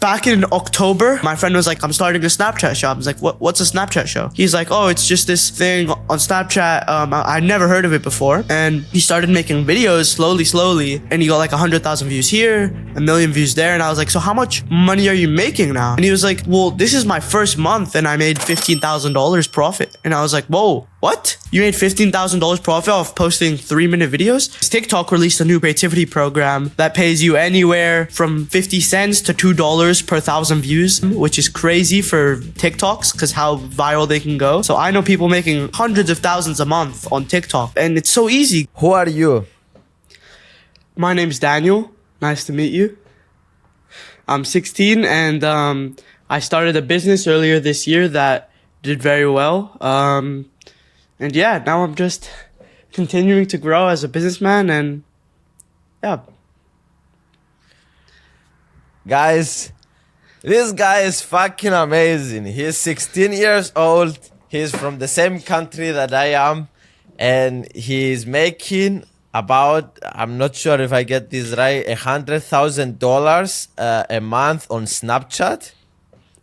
back in October, my friend was like, I'm starting a Snapchat show. I was like, what's a Snapchat show? He's like, oh, it's just this thing on Snapchat. I'd never heard of it before. And he started making videos slowly. And he got like 100,000 views here, 1 million views there. And I was like, so how much money are you making now? And he was like, well, this is my first month and I made $15,000 profit. And I was like, whoa, what? You made $15,000 profit off posting 3-minute videos? TikTok released a new creativity program that pays you anywhere from 50 cents to $2 per 1,000 views, which is crazy for TikToks because how viral they can go. So I know people making hundreds of thousands a month on TikTok, and it's so easy. Who are you? My name's Daniel. Nice to meet you. I'm 16 and I started a business earlier this year that did very well. And yeah, now I'm just continuing to grow as a businessman and yeah. Guys, this guy is fucking amazing. He's 16 years old. He's from the same country that I am. And he's making about, I'm not sure if I get this right, $100,000 a month on Snapchat.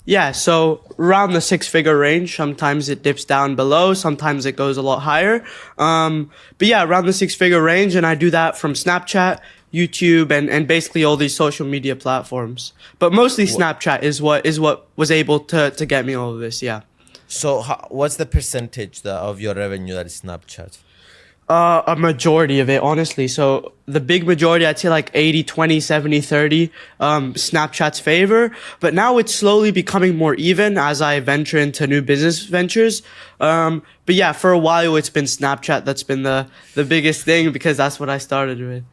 Yeah, so around the 6-figure range. Sometimes it dips down below. Sometimes it goes a lot higher. But yeah, around the 6-figure range. And I do that from Snapchat, YouTube, and basically all these social media platforms. But mostly Snapchat is what was able to get me all of this, yeah. So what's the percentage of your revenue that is Snapchat? A majority of it, honestly. So the big majority, I'd say like 80, 20, 70, 30, Snapchat's favor. But now it's slowly becoming more even as I venture into new business ventures. But yeah, for a while it's been Snapchat that's been the biggest thing because that's what I started with.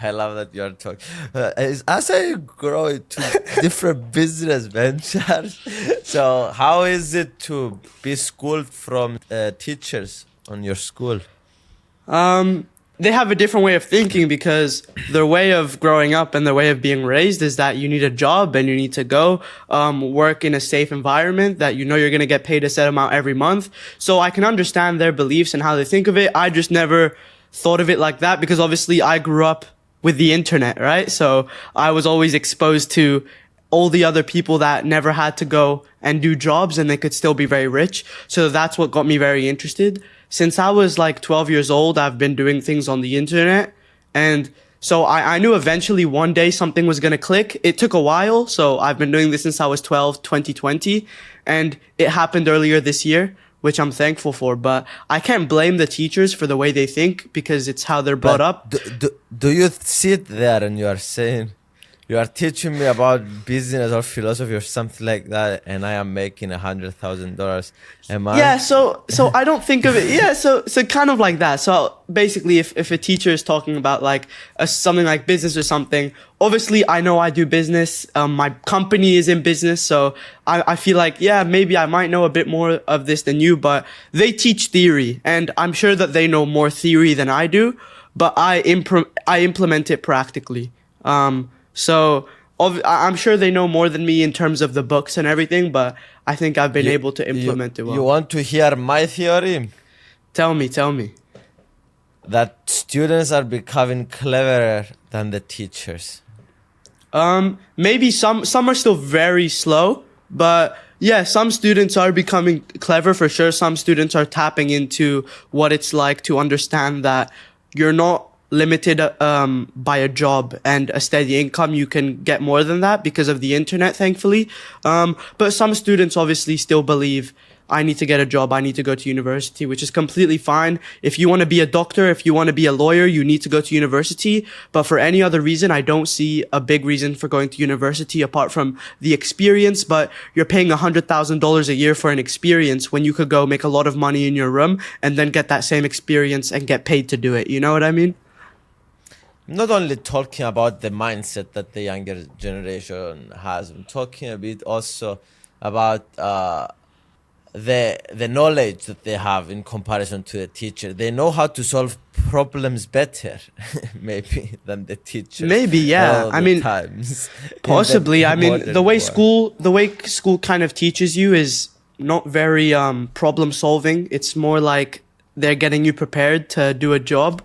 I love that you're talking. As I grow into different business ventures, so how is it to be schooled from teachers on your school? They have a different way of thinking because their way of growing up and their way of being raised is that you need a job and you need to go work in a safe environment that you know you're going to get paid a set amount every month. So I can understand their beliefs and how they think of it. I just never thought of it like that because obviously I grew up with the internet, right? So I was always exposed to all the other people that never had to go and do jobs and they could still be very rich. So that's what got me very interested. Since I was like 12 years old, I've been doing things on the internet. And so I knew eventually one day something was going to click. It took a while. So I've been doing this since I was 12, 2020. And it happened earlier this year, which I'm thankful for. But I can't blame the teachers for the way they think because it's how they're brought up. Do you sit there and you are saying, you are teaching me about business or philosophy or something like that, and I am making $100,000 a month? Yeah, so I don't think of it. Yeah, so kind of like that. So basically, if a teacher is talking about like something like business or something, obviously I know I do business. My company is in business, so I feel like yeah, maybe I might know a bit more of this than you. But they teach theory, and I'm sure that they know more theory than I do. But I implement it practically. So I'm sure they know more than me in terms of the books and everything, but I think I've been able to implement it well. You want to hear my theory? Tell me. That students are becoming cleverer than the teachers. Maybe some are still very slow, but yeah, some students are becoming clever for sure. Some students are tapping into what it's like to understand that you're not limited by a job and a steady income. You can get more than that because of the internet, thankfully. But some students obviously still believe I need to get a job, I need to go to university, which is completely fine. If you want to be a doctor, if you want to be a lawyer, you need to go to university. But for any other reason, I don't see a big reason for going to university apart from the experience. But you're paying $100,000 a year for an experience when you could go make a lot of money in your room and then get that same experience and get paid to do it. You know what I mean? Not only talking about the mindset that the younger generation has, I'm talking a bit also about the knowledge that they have in comparison to the teacher. They know how to solve problems better, maybe, than the teacher. Maybe, yeah. I mean, possibly. I mean, the way school kind of teaches you is not very problem solving. It's more like they're getting you prepared to do a job.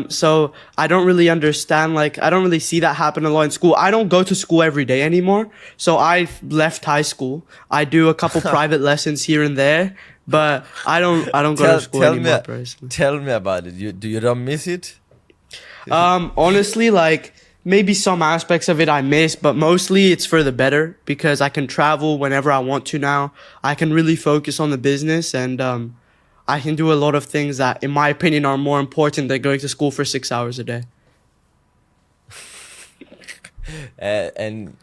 So I don't really understand, like, I don't really see that happen a lot in school. I don't go to school every day anymore. So I left high school. I do a couple private lessons here and there, but I don't go to school anymore personally. Tell me about it. You don't miss it? Honestly, like, maybe some aspects of it I miss, but mostly it's for the better because I can travel whenever I want to now. I can really focus on the business, and I can do a lot of things that, in my opinion, are more important than going to school for 6 hours a day. And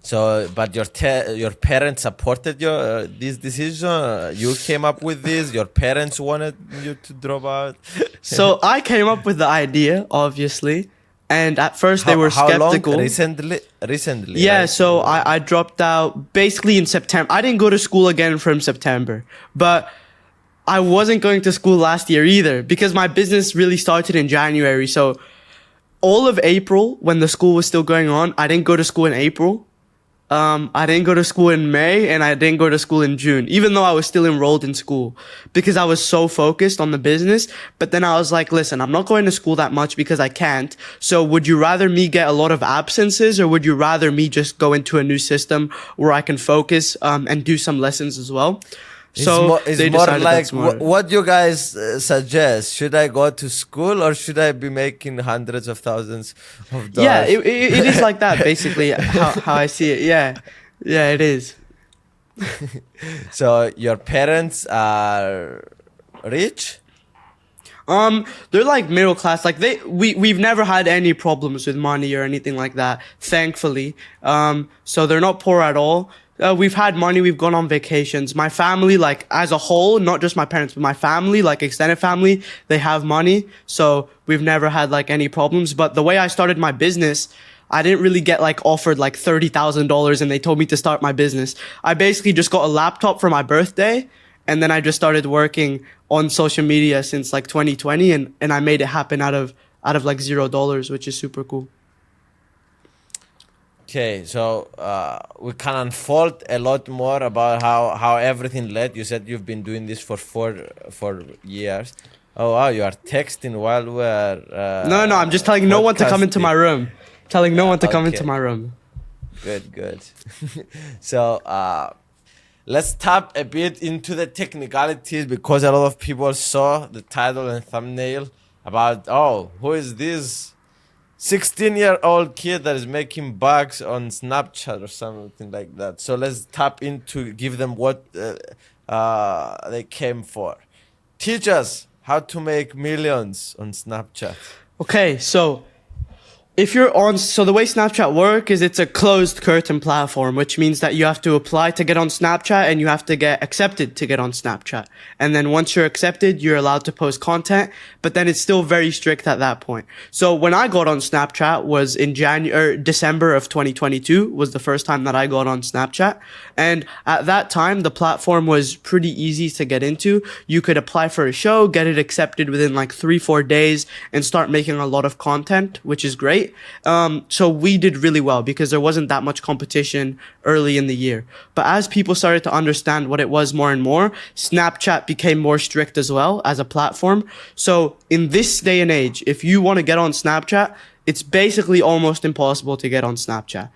so, but your parents supported your this decision. You came up with this. Your parents wanted you to drop out. So I came up with the idea, obviously, and at first they were skeptical. How long? Recently. Yeah, right? so I dropped out basically in September. I didn't go to school again from September, but I wasn't going to school last year either because my business really started in January. So all of April, when the school was still going on, I didn't go to school in April. I didn't go to school in May, and I didn't go to school in June, even though I was still enrolled in school because I was so focused on the business. But then I was like, listen, I'm not going to school that much because I can't. So would you rather me get a lot of absences, or would you rather me just go into a new system where I can focus and do some lessons as well? So it's they more decided like that's more. what you guys suggest. Should I go to school, or should I be making hundreds of thousands of dollars? Yeah, it is like that, basically, how I see it. Yeah, it is. So your parents are rich? They're like middle class. Like we've never had any problems with money or anything like that, thankfully. So they're not poor at all. We've had money, we've gone on vacations. My family, like, as a whole, not just my parents, but my family, like extended family, they have money. So we've never had like any problems. But the way I started my business, I didn't really get like offered like $30,000 and they told me to start my business. I basically just got a laptop for my birthday, and then I just started working on social media since like 2020, and I made it happen out of like $0, which is super cool. Okay, so we can unfold a lot more about how everything led. You said you've been doing this for 4 years. Oh wow, you are texting while we're No, I'm just telling no one to come into my room. Telling no one to come into my room. Good. So let's tap a bit into the technicalities, because a lot of people saw the title and thumbnail about, oh, who is this 16-year-old kid that is making bucks on Snapchat or something like that. So let's tap into, give them what they came for. Teach us how to make millions on Snapchat. Okay, so so the way Snapchat works is it's a closed curtain platform, which means that you have to apply to get on Snapchat and you have to get accepted to get on Snapchat. And then once you're accepted, you're allowed to post content, but then it's still very strict at that point. So when I got on Snapchat was in December of 2022 was the first time that I got on Snapchat. And at that time, the platform was pretty easy to get into. You could apply for a show, get it accepted within like 3-4 days, and start making a lot of content, which is great. So we did really well because there wasn't that much competition early in the year. But as people started to understand what it was more and more, Snapchat became more strict as well as a platform. So in this day and age, if you want to get on Snapchat, it's basically almost impossible to get on Snapchat.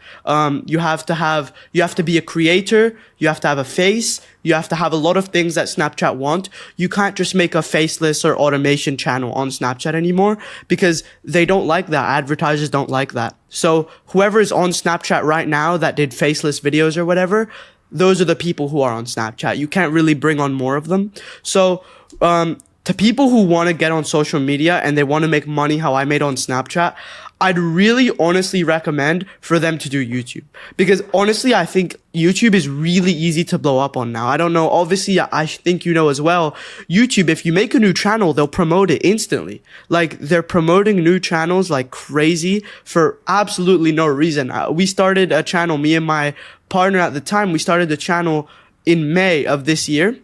You have to be a creator, you have to have a face, you have to have a lot of things that Snapchat want. You can't just make a faceless or automation channel on Snapchat anymore because they don't like that. Advertisers don't like that. So whoever is on Snapchat right now that did faceless videos or whatever, those are the people who are on Snapchat. You can't really bring on more of them. So, to people who want to get on social media and they want to make money how I made on Snapchat, I'd really honestly recommend for them to do YouTube. Because honestly, I think YouTube is really easy to blow up on now. I don't know, obviously, I think you know as well, YouTube, if you make a new channel, they'll promote it instantly. Like, they're promoting new channels like crazy for absolutely no reason. We started a channel, me and my partner at the time, we started the channel in May of this year,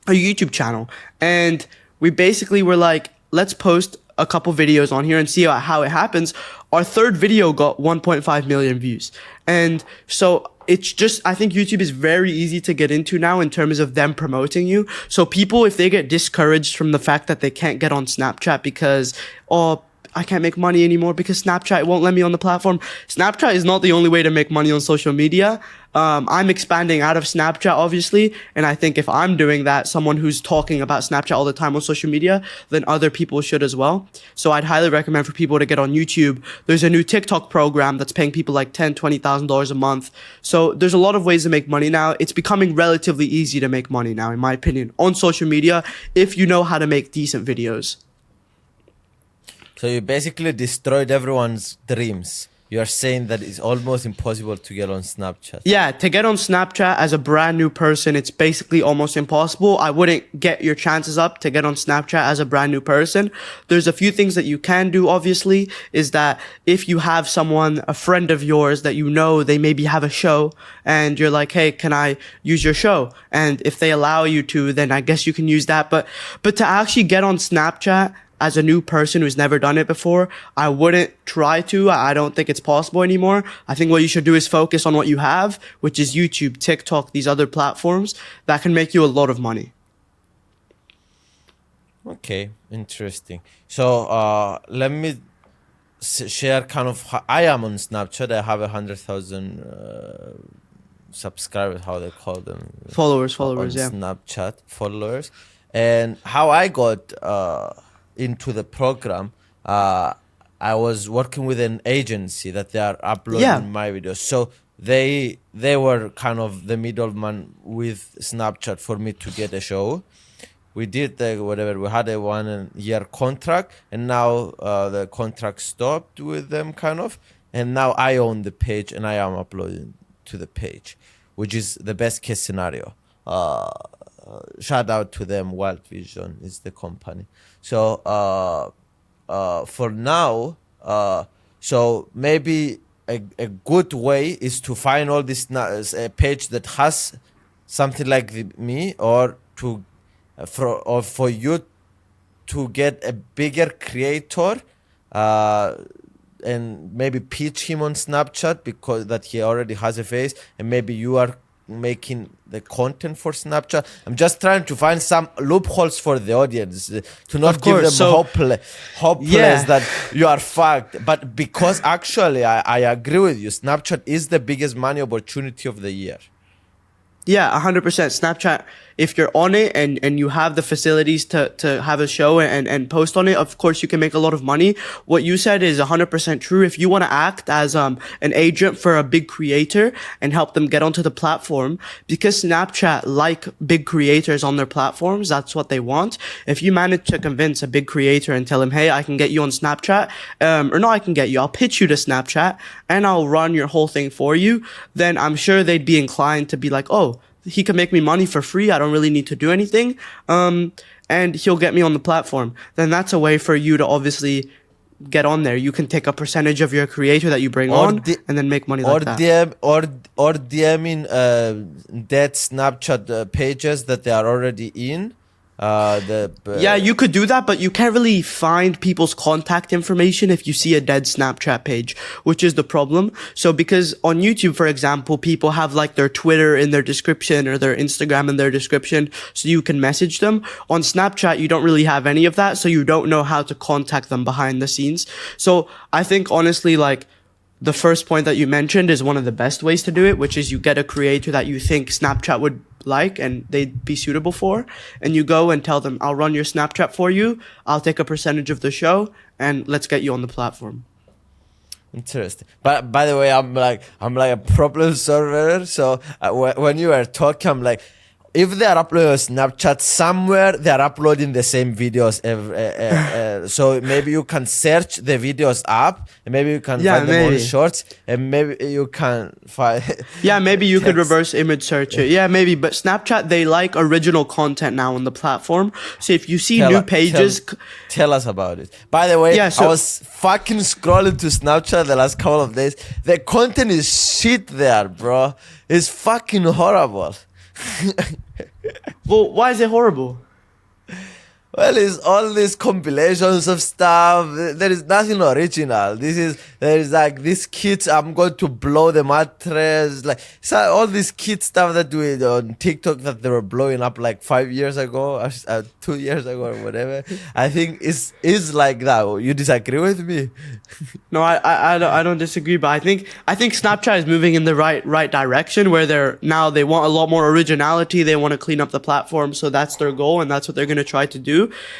a YouTube channel. And we basically were like, let's post a couple videos on here and see how it happens. Our third video got 1.5 million views. And so it's just, I think YouTube is very easy to get into now in terms of them promoting you. So people, if they get discouraged from the fact that they can't get on Snapchat because, oh, I can't make money anymore because Snapchat won't let me on the platform. Snapchat is not the only way to make money on social media. I'm expanding out of Snapchat, obviously. And I think if I'm doing that, someone who's talking about Snapchat all the time on social media, then other people should as well. So I'd highly recommend for people to get on YouTube. There's a new TikTok program that's paying people like $10,000, $20,000 a month. So there's a lot of ways to make money now. It's becoming relatively easy to make money now, in my opinion, on social media, if you know how to make decent videos. So you basically destroyed everyone's dreams. You are saying that it's almost impossible to get on Snapchat. Yeah, to get on Snapchat as a brand new person, it's basically almost impossible. I wouldn't get your chances up to get on Snapchat as a brand new person. There's a few things that you can do, obviously, is that if you have someone, a friend of yours that you know, they maybe have a show and you're like, hey, can I use your show? And if they allow you to, then I guess you can use that. But to actually get on Snapchat as a new person who's never done it before, I wouldn't try to. I don't think it's possible anymore. I think what you should do is focus on what you have, which is YouTube, TikTok, these other platforms that can make you a lot of money. Okay, interesting. So let me share kind of how I am on Snapchat. I have 100,000 subscribers, how they call them. Followers, on yeah. Snapchat, followers. And how I got into the program, I was working with an agency that they are uploading my videos. So they were kind of the middleman with Snapchat for me to get a show. We did whatever. We had a 1 year contract, and now the contract stopped with them kind of. And now I own the page and I am uploading to the page, which is the best case scenario. Shout out to them. Wild Vision is the company. So for now, so maybe a good way is to find all this a page that has something like me, or for you to get a bigger creator and maybe pitch him on Snapchat because that he already has a face, and maybe you are making the content for Snapchat. I'm just trying to find some loopholes for the audience to not give them hopeless that you are fucked. But because actually I agree with you, Snapchat is the biggest money opportunity of the year. Yeah, 100%. Snapchat, if you're on it and you have the facilities to have a show and post on it, of course you can make a lot of money. What you said is 100% true. If you want to act as an agent for a big creator and help them get onto the platform, because Snapchat like big creators on their platforms, that's what they want. If you manage to convince a big creator and tell him, hey, I can get you on Snapchat, or no, I can get you, I'll pitch you to Snapchat and I'll run your whole thing for you, then I'm sure they'd be inclined to be like, oh, he can make me money for free. I don't really need to do anything. And he'll get me on the platform. Then that's a way for you to obviously get on there. You can take a percentage of your creator that you bring on and then make money like that. Or DMing dead Snapchat pages that they are already in. Yeah, you could do that, but you can't really find people's contact information if you see a dead Snapchat page, which is the problem. So because on YouTube, for example, people have like their Twitter in their description or their Instagram in their description, so you can message them. On Snapchat, you don't really have any of that, so you don't know how to contact them behind the scenes. So I think honestly, like, the first point that you mentioned is one of the best ways to do it, which is you get a creator that you think Snapchat would like and they'd be suitable for, and you go and tell them, I'll run your Snapchat for you, I'll take a percentage of the show, and let's get you on the platform. Interesting. But by the way, I'm like a problem solver. So when you were talking, I'm like, if they are uploading Snapchat somewhere, they are uploading the same videos. So maybe you can search the videos up, and maybe you can find them on shorts, and maybe you can find. Yeah, maybe you could reverse image search it. Yeah, maybe. But Snapchat, they like original content now on the platform. So if you see new pages, tell us about it. By the way, I was fucking scrolling to Snapchat the last couple of days. The content is shit there, bro. It's fucking horrible. Well, why is it horrible? Well, it's all these compilations of stuff. There is nothing original. There is like these kids. I'm going to blow the mattress. Like so all this kid stuff that do it on TikTok that they were blowing up like 5 years ago, or 2 years ago, or whatever. I think is like that. You disagree with me? No, I don't disagree, but I think Snapchat is moving in the right direction where they want a lot more originality. They want to clean up the platform, so that's their goal and that's what they're going to try to do.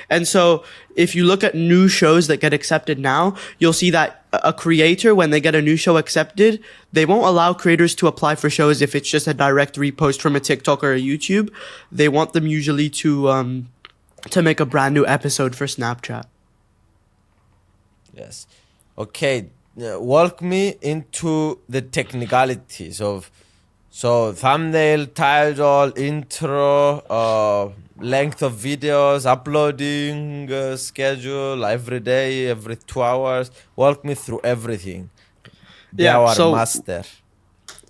And so if you look at new shows that get accepted now, you'll see that a creator, when they get a new show accepted, they won't allow creators to apply for shows if it's just a direct repost from a TikTok or a YouTube. They want them usually to make a brand new episode for Snapchat. Yes. Okay. Walk me into the technicalities of thumbnail, title, intro, length of videos, uploading schedule every day, every 2 hours. Walk me through everything. Be Yeah, our so master.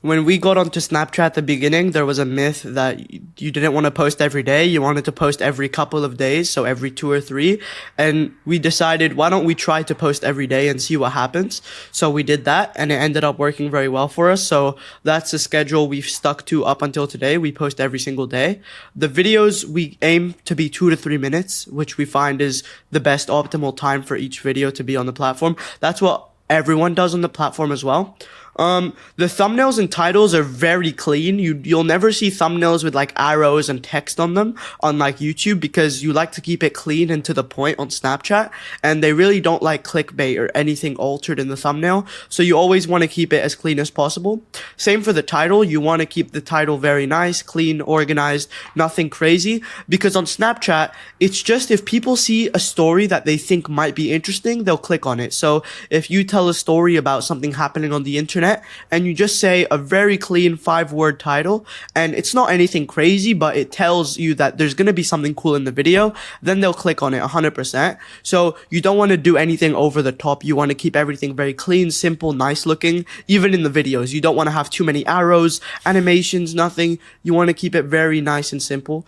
when we got onto Snapchat at the beginning, there was a myth that you didn't want to post every day. You wanted to post every couple of days, so every 2 or 3. And we decided, why don't we try to post every day and see what happens? So we did that, and it ended up working very well for us. So that's the schedule we've stuck to up until today. We post every single day. The videos, we aim to be 2 to 3 minutes, which we find is the best optimal time for each video to be on the platform. That's what everyone does on the platform as well. The thumbnails and titles are very clean. You'll never see thumbnails with like arrows and text on them on like YouTube because you like to keep it clean and to the point on Snapchat, and they really don't like clickbait or anything altered in the thumbnail. So you always want to keep it as clean as possible. Same for the title. You want to keep the title very nice, clean, organized, nothing crazy, because on Snapchat, it's just if people see a story that they think might be interesting, they'll click on it. So if you tell a story about something happening on the internet, and you just say a very clean 5-word title, and it's not anything crazy, but it tells you that there's going to be something cool in the video, then they'll click on it 100%. So you don't want to do anything over the top. You want to keep everything very clean, simple, nice looking. Even in the videos, you don't want to have too many arrows, animations, nothing. You want to keep it very nice and simple,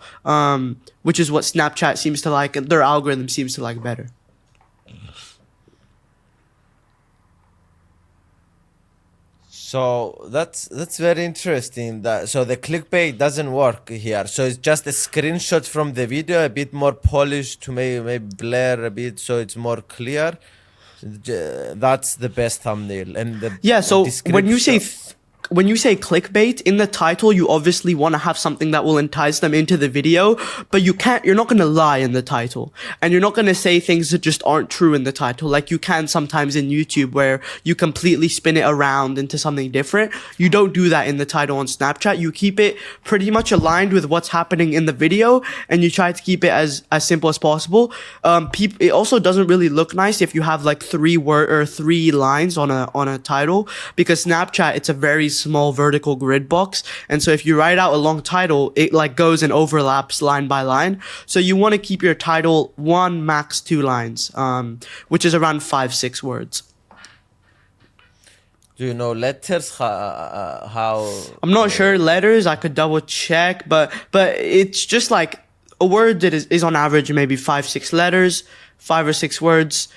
which is what Snapchat seems to like, and their algorithm seems to like better. So that's very interesting. So the clickbait doesn't work here. So it's just a screenshot from the video, a bit more polished to maybe blur a bit so it's more clear. That's the best thumbnail. And the Yeah, so description. when you say clickbait, in the title, you obviously want to have something that will entice them into the video, but you're not going to lie in the title, and you're not going to say things that just aren't true in the title, like you can sometimes in YouTube where you completely spin it around into something different. You don't do that in the title on Snapchat. You keep it pretty much aligned with what's happening in the video, and you try to keep it as simple as possible. It also doesn't really look nice if you have like 3 lines on a title, because Snapchat, it's a very small vertical grid box, and so if you write out a long title, it like goes and overlaps line by line. So you want to keep your title 1, max 2 lines, which is around 5-6 words. Do you know letters? How? I'm not sure letters. I could double check, but it's just like a word that is on average maybe 5-6 letters, 5 or 6 words,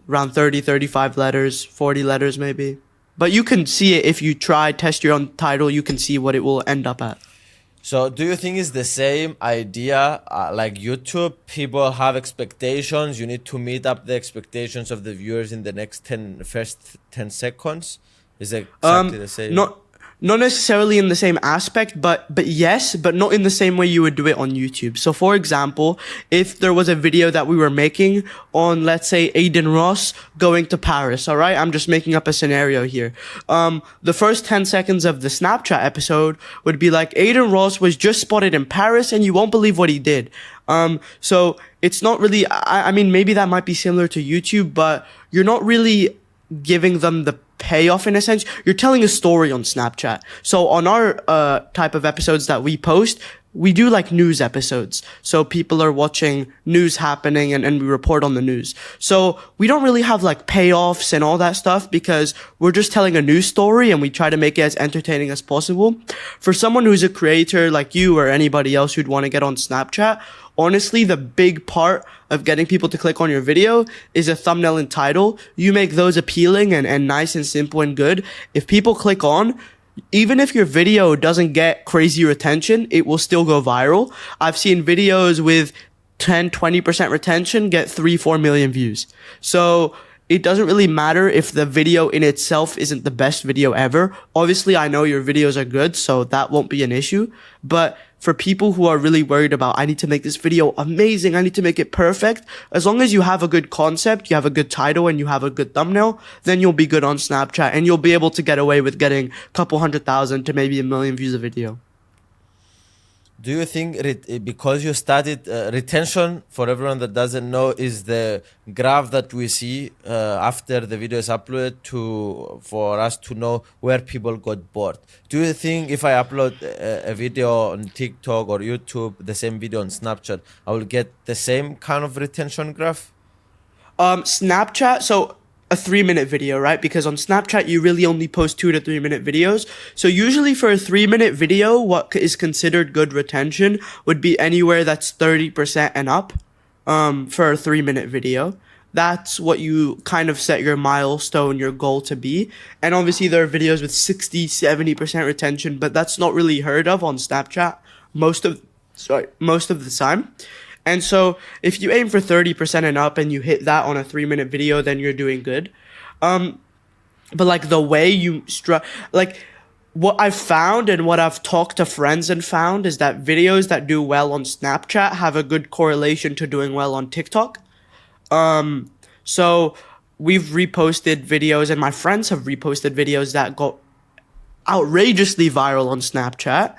around 30-35 letters, 40 letters maybe. But you can see it if you test your own title. You can see what it will end up at. So do you think it's the same idea like YouTube? People have expectations. You need to meet up the expectations of the viewers in the first 10 seconds. Is it exactly the same? Not necessarily in the same aspect, but yes, but not in the same way you would do it on YouTube. So for example, if there was a video that we were making on, let's say, Aiden Ross going to Paris, all right? I'm just making up a scenario here. The first 10 seconds of the Snapchat episode would be like, Aiden Ross was just spotted in Paris and you won't believe what he did. So it's not really, I mean, maybe that might be similar to YouTube, but you're not really giving them the payoff in a sense. You're telling a story on Snapchat. So on our type of episodes that we post, we do like news episodes. So people are watching news happening and we report on the news. So we don't really have like payoffs and all that stuff because we're just telling a news story and we try to make it as entertaining as possible. For someone who's a creator like you or anybody else who'd want to get on Snapchat, honestly, the big part of getting people to click on your video is a thumbnail and title. You make those appealing and nice and simple and good. If people click on, even if your video doesn't get crazy retention, it will still go viral. I've seen videos with 10-20% retention get 3-4 million views. So it doesn't really matter if the video in itself isn't the best video ever. Obviously, I know your videos are good, so that won't be an issue. But for people who are really worried about, I need to make this video amazing, I need to make it perfect, as long as you have a good concept, you have a good title, and you have a good thumbnail, then you'll be good on Snapchat, and you'll be able to get away with getting a couple 100,000 to maybe 1 million views a video. Do you think because you studied retention, for everyone that doesn't know, is the graph that we see after the video is uploaded for us to know where people got bored? Do you think if I upload a video on TikTok or YouTube, the same video on Snapchat, I will get the same kind of retention graph? Snapchat, so a 3-minute video, right? Because on Snapchat, you really only post 2 to 3 minute videos. So usually for a 3-minute video, what is considered good retention would be anywhere that's 30% and up, for a 3-minute video. That's what you kind of set your milestone, your goal to be. And obviously there are videos with 60-70% retention, but that's not really heard of on Snapchat most of the time. And so if you aim for 30% and up and you hit that on a 3-minute video, then you're doing good. But like the way you like what I've found and what I've talked to friends and found is that videos that do well on Snapchat have a good correlation to doing well on TikTok. So we've reposted videos and my friends have reposted videos that got outrageously viral on Snapchat.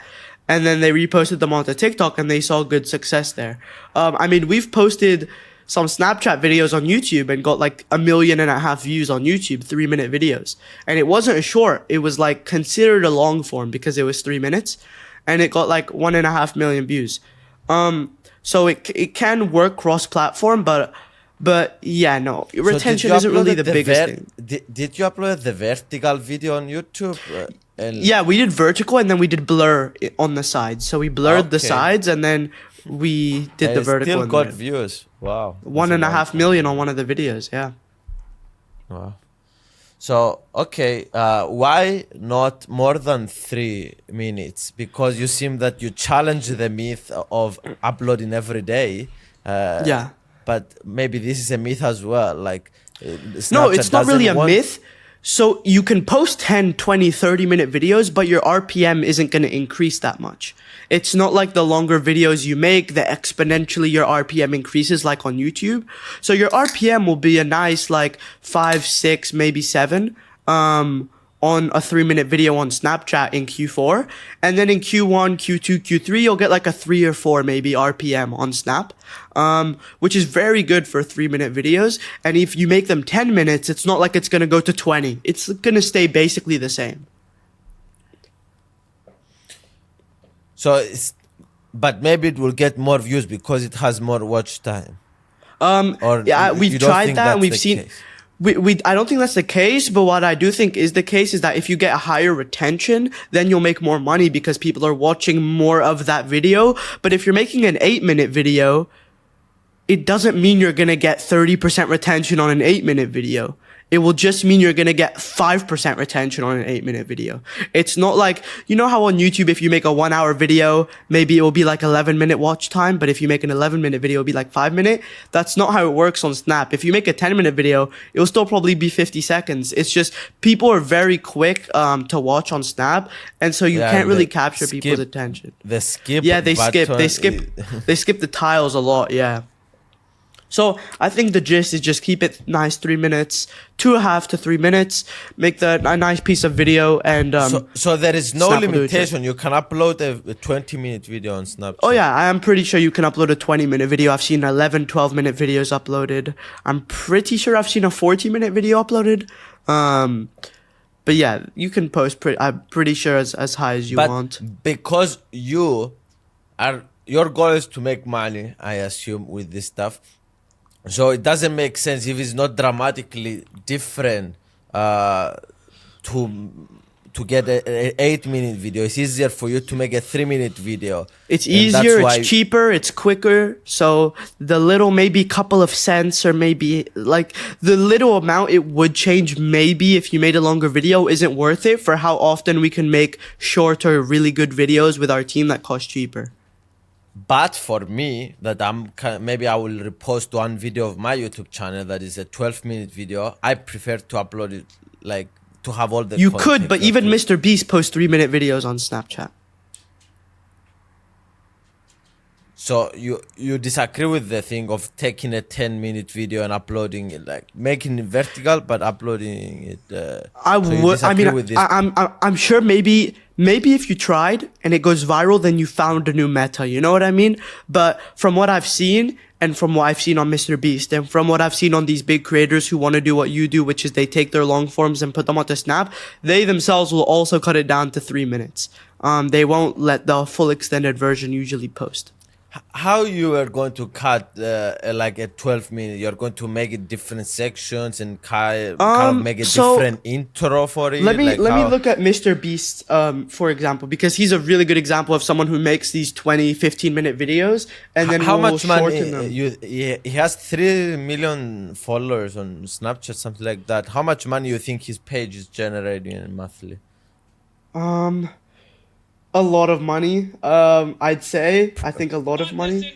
And then they reposted them onto TikTok and they saw good success there. I mean, we've posted some Snapchat videos on YouTube and got like 1.5 million views on YouTube, 3-minute videos. And it wasn't a short. It was like considered a long form because it was 3 minutes. And it got like 1.5 million views. So it can work cross-platform, but yeah, no. Retention isn't really the biggest thing. Did you upload the vertical video on YouTube? Yeah, we did vertical and then we did blur on the sides. So we blurred the sides and then we did the vertical. Still got views. Wow. 1.5 million on one of the videos. Yeah. Wow. So, okay, why not more than 3 minutes? Because you seem that you challenge the myth of uploading every day. Yeah. But maybe this is a myth as well. Like, no, it's not really a myth. So you can post 10, 20, 30-minute videos, but your RPM isn't going to increase that much. It's not like the longer videos you make that exponentially your RPM increases like on YouTube. So your RPM will be a nice like 5, 6, maybe 7 on a 3-minute video on Snapchat in Q4. And then in Q1, Q2, Q3, you'll get like a 3 or 4 maybe RPM on Snap, which is very good for 3-minute videos. And if you make them 10 minutes, it's not like it's going to go to 20. It's going to stay basically the same. So, but maybe it will get more views because it has more watch time. Yeah, we've tried that and we've seen... I don't think that's the case, but what I do think is the case is that if you get a higher retention, then you'll make more money because people are watching more of that video. But if you're making an 8-minute video, it doesn't mean you're going to get 30% retention on an 8-minute video. It will just mean you're going to get 5% retention on an 8-minute video. It's not like, you know how on YouTube, if you make a 1-hour video, maybe it will be like 11-minute watch time. But if you make an 11-minute video, it'll be like 5-minute. That's not how it works on Snap. If you make a 10-minute video, it will still probably be 50 seconds. It's just people are very quick to watch on Snap. And so you can't really capture people's attention. The skip. Yeah, they skip the tiles a lot. Yeah. So I think the gist is just keep it nice 3 minutes, 2.5 to 3 minutes, make a nice piece of video and so there is no limitation. You can upload a 20-minute video on Snapchat. Oh yeah, I am pretty sure you can upload a 20-minute video. I've seen 11, 12-minute videos uploaded. I'm pretty sure I've seen a 40-minute video uploaded. But yeah, you can post I'm pretty sure as high as you want. Because you your goal is to make money, I assume, with this stuff. So it doesn't make sense if it's not dramatically different to get a 8-minute video. It's easier for you to make a 3-minute video. It's And that's easier, why- it's cheaper, it's quicker. So the little, maybe couple of cents, or maybe like the little amount it would change, maybe if you made a longer video, isn't worth it for how often we can make shorter, really good videos with our team that cost cheaper. But for me, that maybe I will repost one video of my YouTube channel that is a 12-minute video. I prefer to upload it, like, to have all the You content. could, but even MrBeast posts 3-minute videos on Snapchat. So you disagree with the thing of taking a 10-minute video and uploading it, like making it vertical but uploading it. I so you would. I disagree mean, with this? I'm sure maybe if you tried and it goes viral, then you found a new meta. You know what I mean? But from what I've seen, and from what I've seen on MrBeast, and from what I've seen on these big creators who want to do what you do, which is they take their long forms and put them onto Snap, they themselves will also cut it down to 3 minutes. They won't let the full extended version usually post. How you are going to cut like a 12-minute? You're going to make it different sections and kind of make a different intro for it. Let me look at MrBeast, for example, because he's a really good example of someone who makes these 20, 15-minute videos, and then how will much money shorten them. he has 3 million followers on Snapchat, something like that. How much money you think his page is generating monthly? A lot of money. I'd say. I think a lot of money.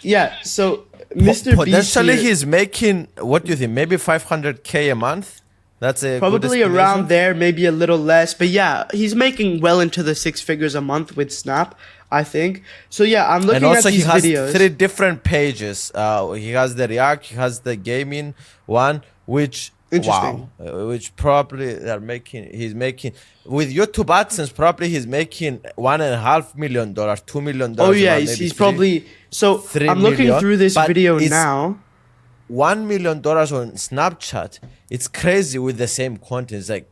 Yeah. So MrBeast Potentially here, he's making, what do you think? Maybe 500K a month. That's a probably good around estimation? there, maybe a little less, but yeah, he's making well into the 6 figures a month with Snap, I think. So yeah, I'm looking And also at he these has videos. 3 different pages. He has the React, he has the gaming one, which Interesting. wow, which probably he's making with YouTube AdSense. Probably he's making $1.5 million, $2 million. Oh yeah, maybe he's three. probably. So 3 I'm looking million, through this but video it's now. $1 million on Snapchat. It's crazy with the same content. It's like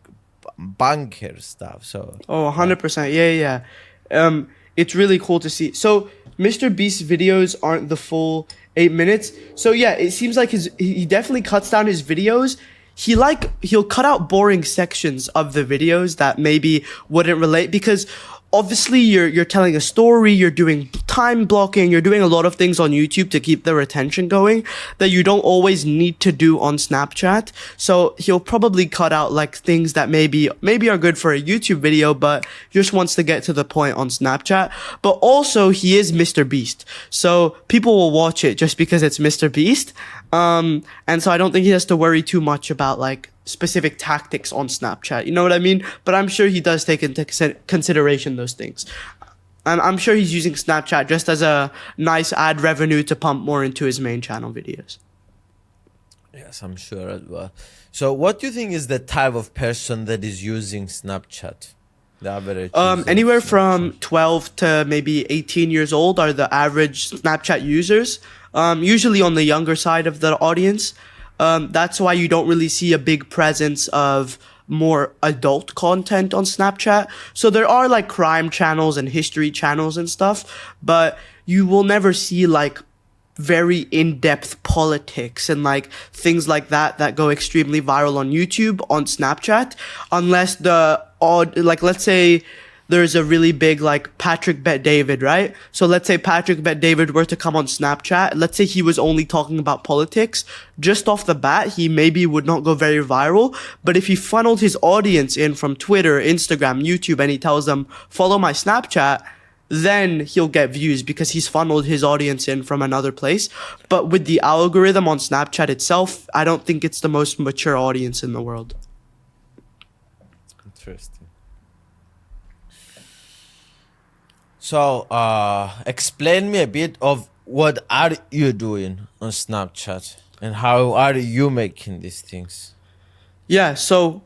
banker stuff. So Oh, 100%. Yeah. It's really cool to see. So MrBeast's videos aren't the full 8 minutes. So yeah, it seems like he definitely cuts down his videos. He'll cut out boring sections of the videos that maybe wouldn't relate, because obviously you're telling a story, you're doing time blocking, you're doing a lot of things on YouTube to keep their attention going that you don't always need to do on Snapchat. So he'll probably cut out like things that maybe are good for a YouTube video, but just wants to get to the point on Snapchat. But also he is MrBeast, so people will watch it just because it's MrBeast. And so I don't think he has to worry too much about like specific tactics on Snapchat. You know what I mean? But I'm sure he does take into consideration those things. And I'm sure he's using Snapchat just as a nice ad revenue to pump more into his main channel videos. yes, I'm sure as well. So what do you think is the type of person that is using Snapchat? The average user of Anywhere Snapchat? from 12 to maybe 18 years old are the average Snapchat users. Usually on the younger side of the audience. That's why you don't really see a big presence of more adult content on Snapchat. So there are like crime channels and history channels and stuff, but you will never see like very in-depth politics and like things like that go extremely viral on YouTube on Snapchat, unless let's say there's a really big like Patrick Bet David, right? So let's say Patrick Bet David were to come on Snapchat. Let's say he was only talking about politics. Just off the bat, he maybe would not go very viral. But if he funneled his audience in from Twitter, Instagram, YouTube, and he tells them, follow my Snapchat, then he'll get views because he's funneled his audience in from another place. But with the algorithm on Snapchat itself, I don't think it's the most mature audience in the world. Interesting. So, explain me a bit of what are you doing on Snapchat and how are you making these things? Yeah, so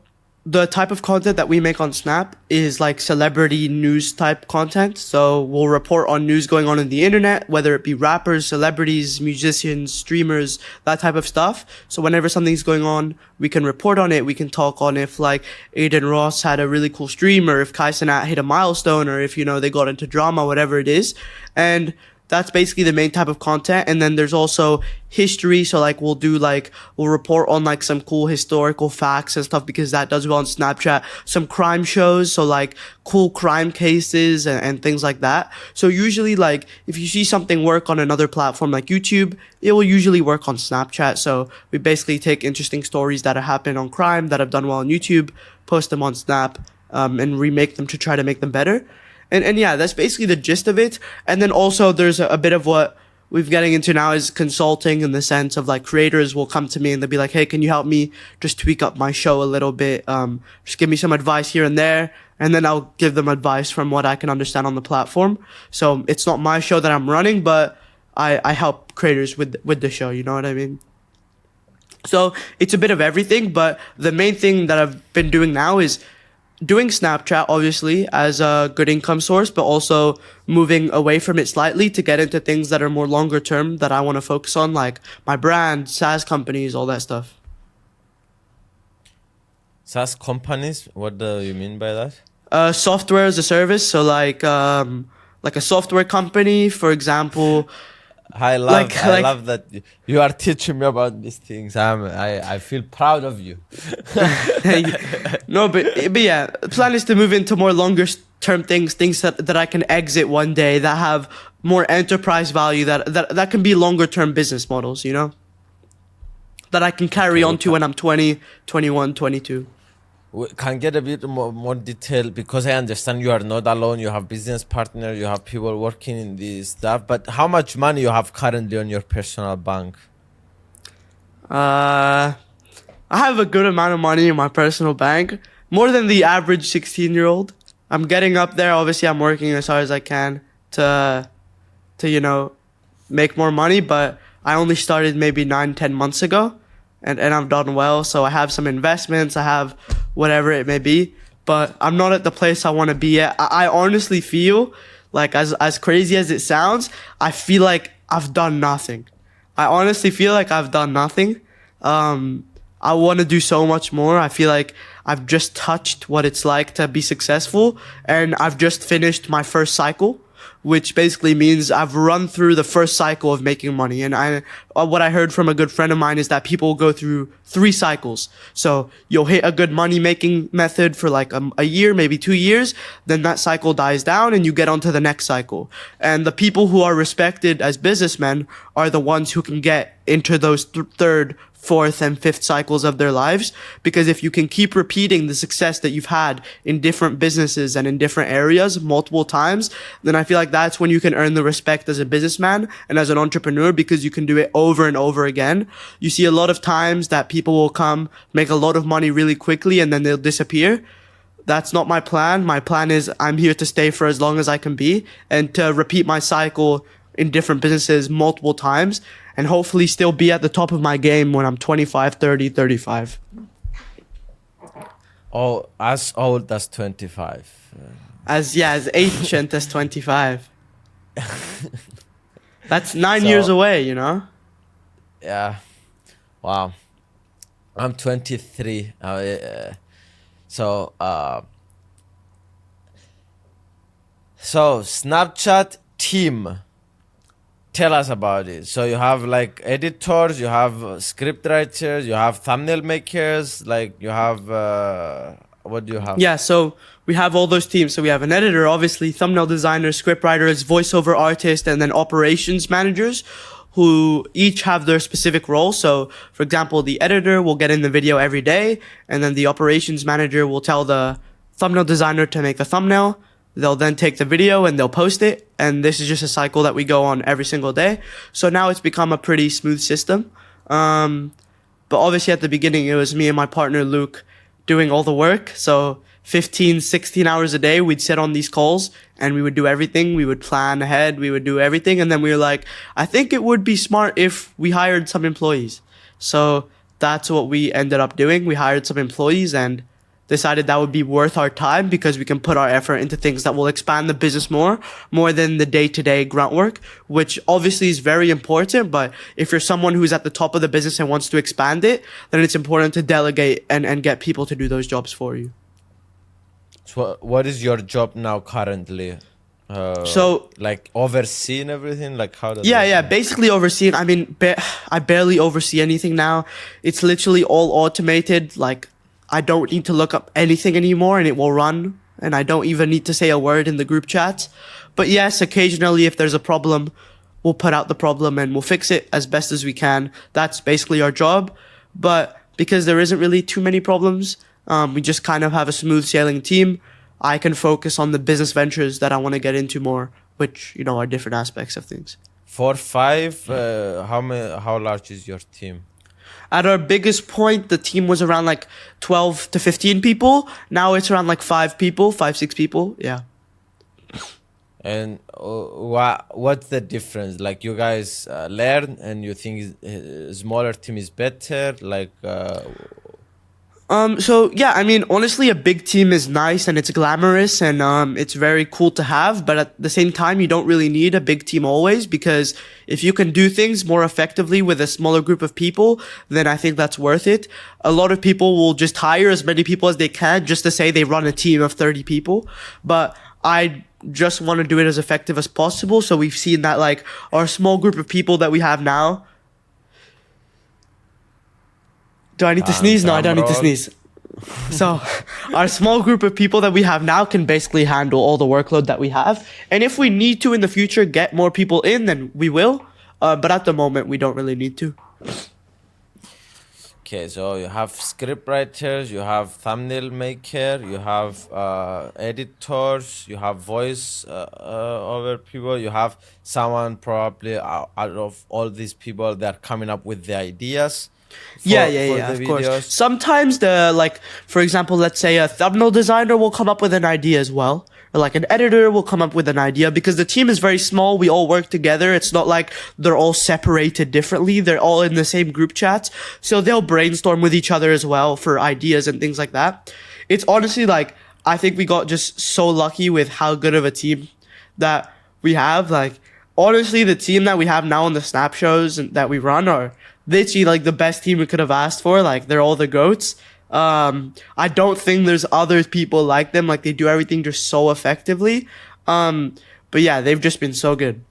the type of content that we make on Snap is like celebrity news type content. So we'll report on news going on in the internet, whether it be rappers, celebrities, musicians, streamers, that type of stuff. So whenever something's going on, we can report on it. We can talk on if like Aiden Ross had a really cool stream, or if Kai Cenat hit a milestone, or if, you know, they got into drama, whatever it is. And that's basically the main type of content. And then there's also history. So like we'll report on like some cool historical facts and stuff, because that does well on Snapchat. Some crime shows, so like cool crime cases and things like that. So usually like if you see something work on another platform like YouTube, it will usually work on Snapchat. So we basically take interesting stories that have happened on crime that have done well on YouTube, post them on Snap, and remake them to try to make them better. And yeah, that's basically the gist of it. And then also there's a bit of what we're getting into now is consulting, in the sense of like creators will come to me and they'll be like, hey, can you help me just tweak up my show a little bit? Just give me some advice here and there. And then I'll give them advice from what I can understand on the platform. So it's not my show that I'm running, but I help creators with the show. You know what I mean? So it's a bit of everything, but the main thing that I've been doing now is doing Snapchat, obviously, as a good income source, but also moving away from it slightly to get into things that are more longer term that I want to focus on, like my brand, SaaS companies, all that stuff. SaaS companies? What do you mean by that? Software as a service. So like a software company, for example. I love that you are teaching me about these things. I feel proud of you. No, but yeah, the plan is to move into more longer term things that I can exit one day, that have more enterprise value, that can be longer term business models, you know, that I can carry on to when I'm 20, 21, 22. We can get a bit more detail, because I understand you are not alone. You have business partners, you have people working in this stuff. But how much money you have currently on your personal bank? I have a good amount of money in my personal bank, more than the average 16-year-old. I'm getting up there. Obviously, I'm working as hard as I can to you know, make more money. But I only started maybe 9-10 months ago. And I've done well, so I have some investments, I have whatever it may be, but I'm not at the place I want to be at. I honestly feel like, as crazy as it sounds, I feel like I've done nothing. I honestly feel like I've done nothing. I want to do so much more. I feel like I've just touched what it's like to be successful, and I've just finished my first cycle, which basically means I've run through the first cycle of making money. And what I heard from a good friend of mine is that people go through 3 cycles. So you'll hit a good money making method for like a year, maybe 2 years. Then that cycle dies down and you get onto the next cycle. And the people who are respected as businessmen are the ones who can get into those third, fourth, and fifth cycles of their lives. Because if you can keep repeating the success that you've had in different businesses and in different areas multiple times, then I feel like that's when you can earn the respect as a businessman and as an entrepreneur, because you can do it over and over again. You see a lot of times that people will come, make a lot of money really quickly, and then they'll disappear. That's not my plan. My plan is I'm here to stay for as long as I can be, and to repeat my cycle in different businesses multiple times, and hopefully still be at the top of my game when I'm 25, 30, 35. Oh, as old as 25. As ancient as 25. That's 9 years away, you know? Yeah. Wow. I'm 23. So Snapchat team. Tell us about it. So you have like editors, you have script writers, you have thumbnail makers, like you have, what do you have? Yeah, so we have all those teams. So we have an editor, obviously, thumbnail designers, script writers, voiceover artists, and then operations managers, who each have their specific role. So, for example, the editor will get in the video every day, and then the operations manager will tell the thumbnail designer to make the thumbnail. They'll then take the video and they'll post it. And this is just a cycle that we go on every single day. So now it's become a pretty smooth system. But obviously at the beginning, it was me and my partner, Luke, doing all the work. So 15, 16 hours a day, we'd sit on these calls and we would do everything. We would plan ahead. We would do everything. And then we were like, I think it would be smart if we hired some employees. So that's what we ended up doing. We hired some employees, and decided that would be worth our time because we can put our effort into things that will expand the business more than the day-to-day grunt work, which obviously is very important. But if you're someone who's at the top of the business and wants to expand it, then it's important to delegate and get people to do those jobs for you. So what is your job now currently? So like overseeing everything, like how does yeah, basically overseeing. I mean, I barely oversee anything now. It's literally all automated. Like, I don't need to look up anything anymore and it will run. And I don't even need to say a word in the group chats. But yes, occasionally if there's a problem, we'll put out the problem and we'll fix it as best as we can. That's basically our job. But because there isn't really too many problems, we just kind of have a smooth sailing team. I can focus on the business ventures that I want to get into more, which, you know, are different aspects of things. 4, 5, how large is your team? At our biggest point, the team was around like 12 to 15 people. Now it's around like 5 people, 5, 6 people. Yeah. And what's the difference? Like you guys learn and you think smaller team is better? Like So yeah, I mean, honestly, a big team is nice and it's glamorous and it's very cool to have. But at the same time, you don't really need a big team always, because if you can do things more effectively with a smaller group of people, then I think that's worth it. A lot of people will just hire as many people as they can just to say they run a team of 30 people. But I just want to do it as effective as possible. So we've seen that like our small group of people that we have now. Do I need to sneeze? No, I don't need to sneeze. So our small group of people that we have now can basically handle all the workload that we have. And if we need to in the future get more people in, then we will. But at the moment, we don't really need to. Okay, so you have script writers, you have thumbnail maker, you have editors, you have voice over people, you have someone probably out of all these people that are coming up with the ideas. Yeah, of course. Sometimes for example, let's say a thumbnail designer will come up with an idea as well. Or like an editor will come up with an idea, because the team is very small. We all work together. It's not like they're all separated differently. They're all in the same group chats. So they'll brainstorm with each other as well for ideas and things like that. It's honestly like, I think we got just so lucky with how good of a team that we have. Like, honestly, the team that we have now on the snap shows that we run are literally like the best team we could have asked for. Like, they're all the goats. I don't think there's other people like them. Like, they do everything just so effectively. But yeah, they've just been so good.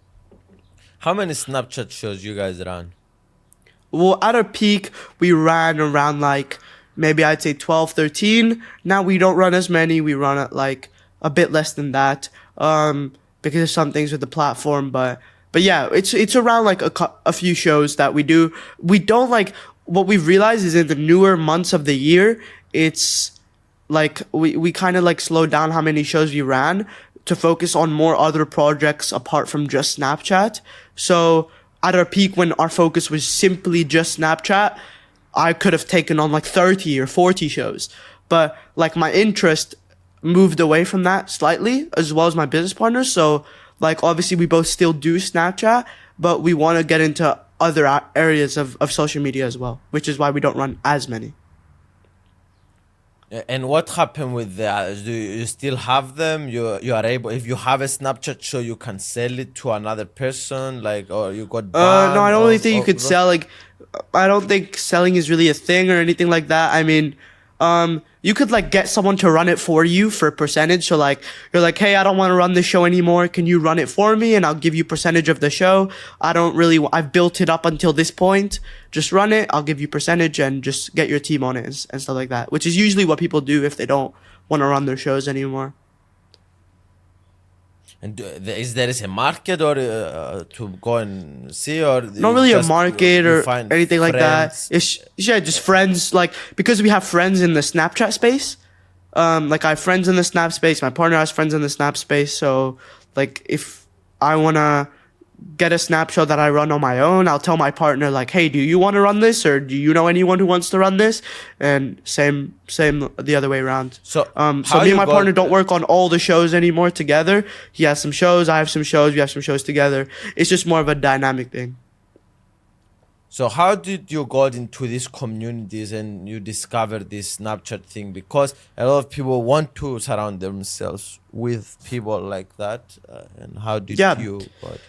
How many Snapchat shows you guys run? Well, at our peak, we ran around like, maybe I'd say 12, 13. Now we don't run as many. We run at like a bit less than that. Because of some things with the platform, but yeah, it's around like a few shows that we do. We don't like, what we've realized is in the newer months of the year, it's like we kind of like slowed down how many shows we ran to focus on more other projects apart from just Snapchat. So at our peak, when our focus was simply just Snapchat, I could have taken on like 30 or 40 shows. But like my interest moved away from that slightly, as well as my business partners. So like, obviously we both still do Snapchat, but we want to get into other areas of social media as well, which is why we don't run as many. And what happened with that? Do you still have them? You are able, if you have a Snapchat show, you can sell it to another person, like, or you got banned? No, I don't really think you could sell, like, I don't think selling is really a thing or anything like that. I mean, you could like get someone to run it for you for percentage. So like, you're like, hey, I don't want to run this show anymore. Can you run it for me? And I'll give you percentage of the show. I've built it up until this point. Just run it. I'll give you percentage and just get your team on it and stuff like that, which is usually what people do if they don't want to run their shows anymore. And is there a market or to go and see, or not really a market or anything like that? It's just friends. Like, because we have friends in the Snapchat space. Like, I have friends in the Snap space. My partner has friends in the Snap space. So like, if I wanna get a Snap show that I run on my own, I'll tell my partner like, hey, do you want to run this, or do you know anyone who wants to run this? And same the other way around. So me and my partner don't work on all the shows anymore together. He has some shows, I have some shows, we have some shows together. It's just more of a dynamic thing. So how did you got into these communities and you discovered this Snapchat thing? Because a lot of people want to surround themselves with people like that. And how did Yeah. you got?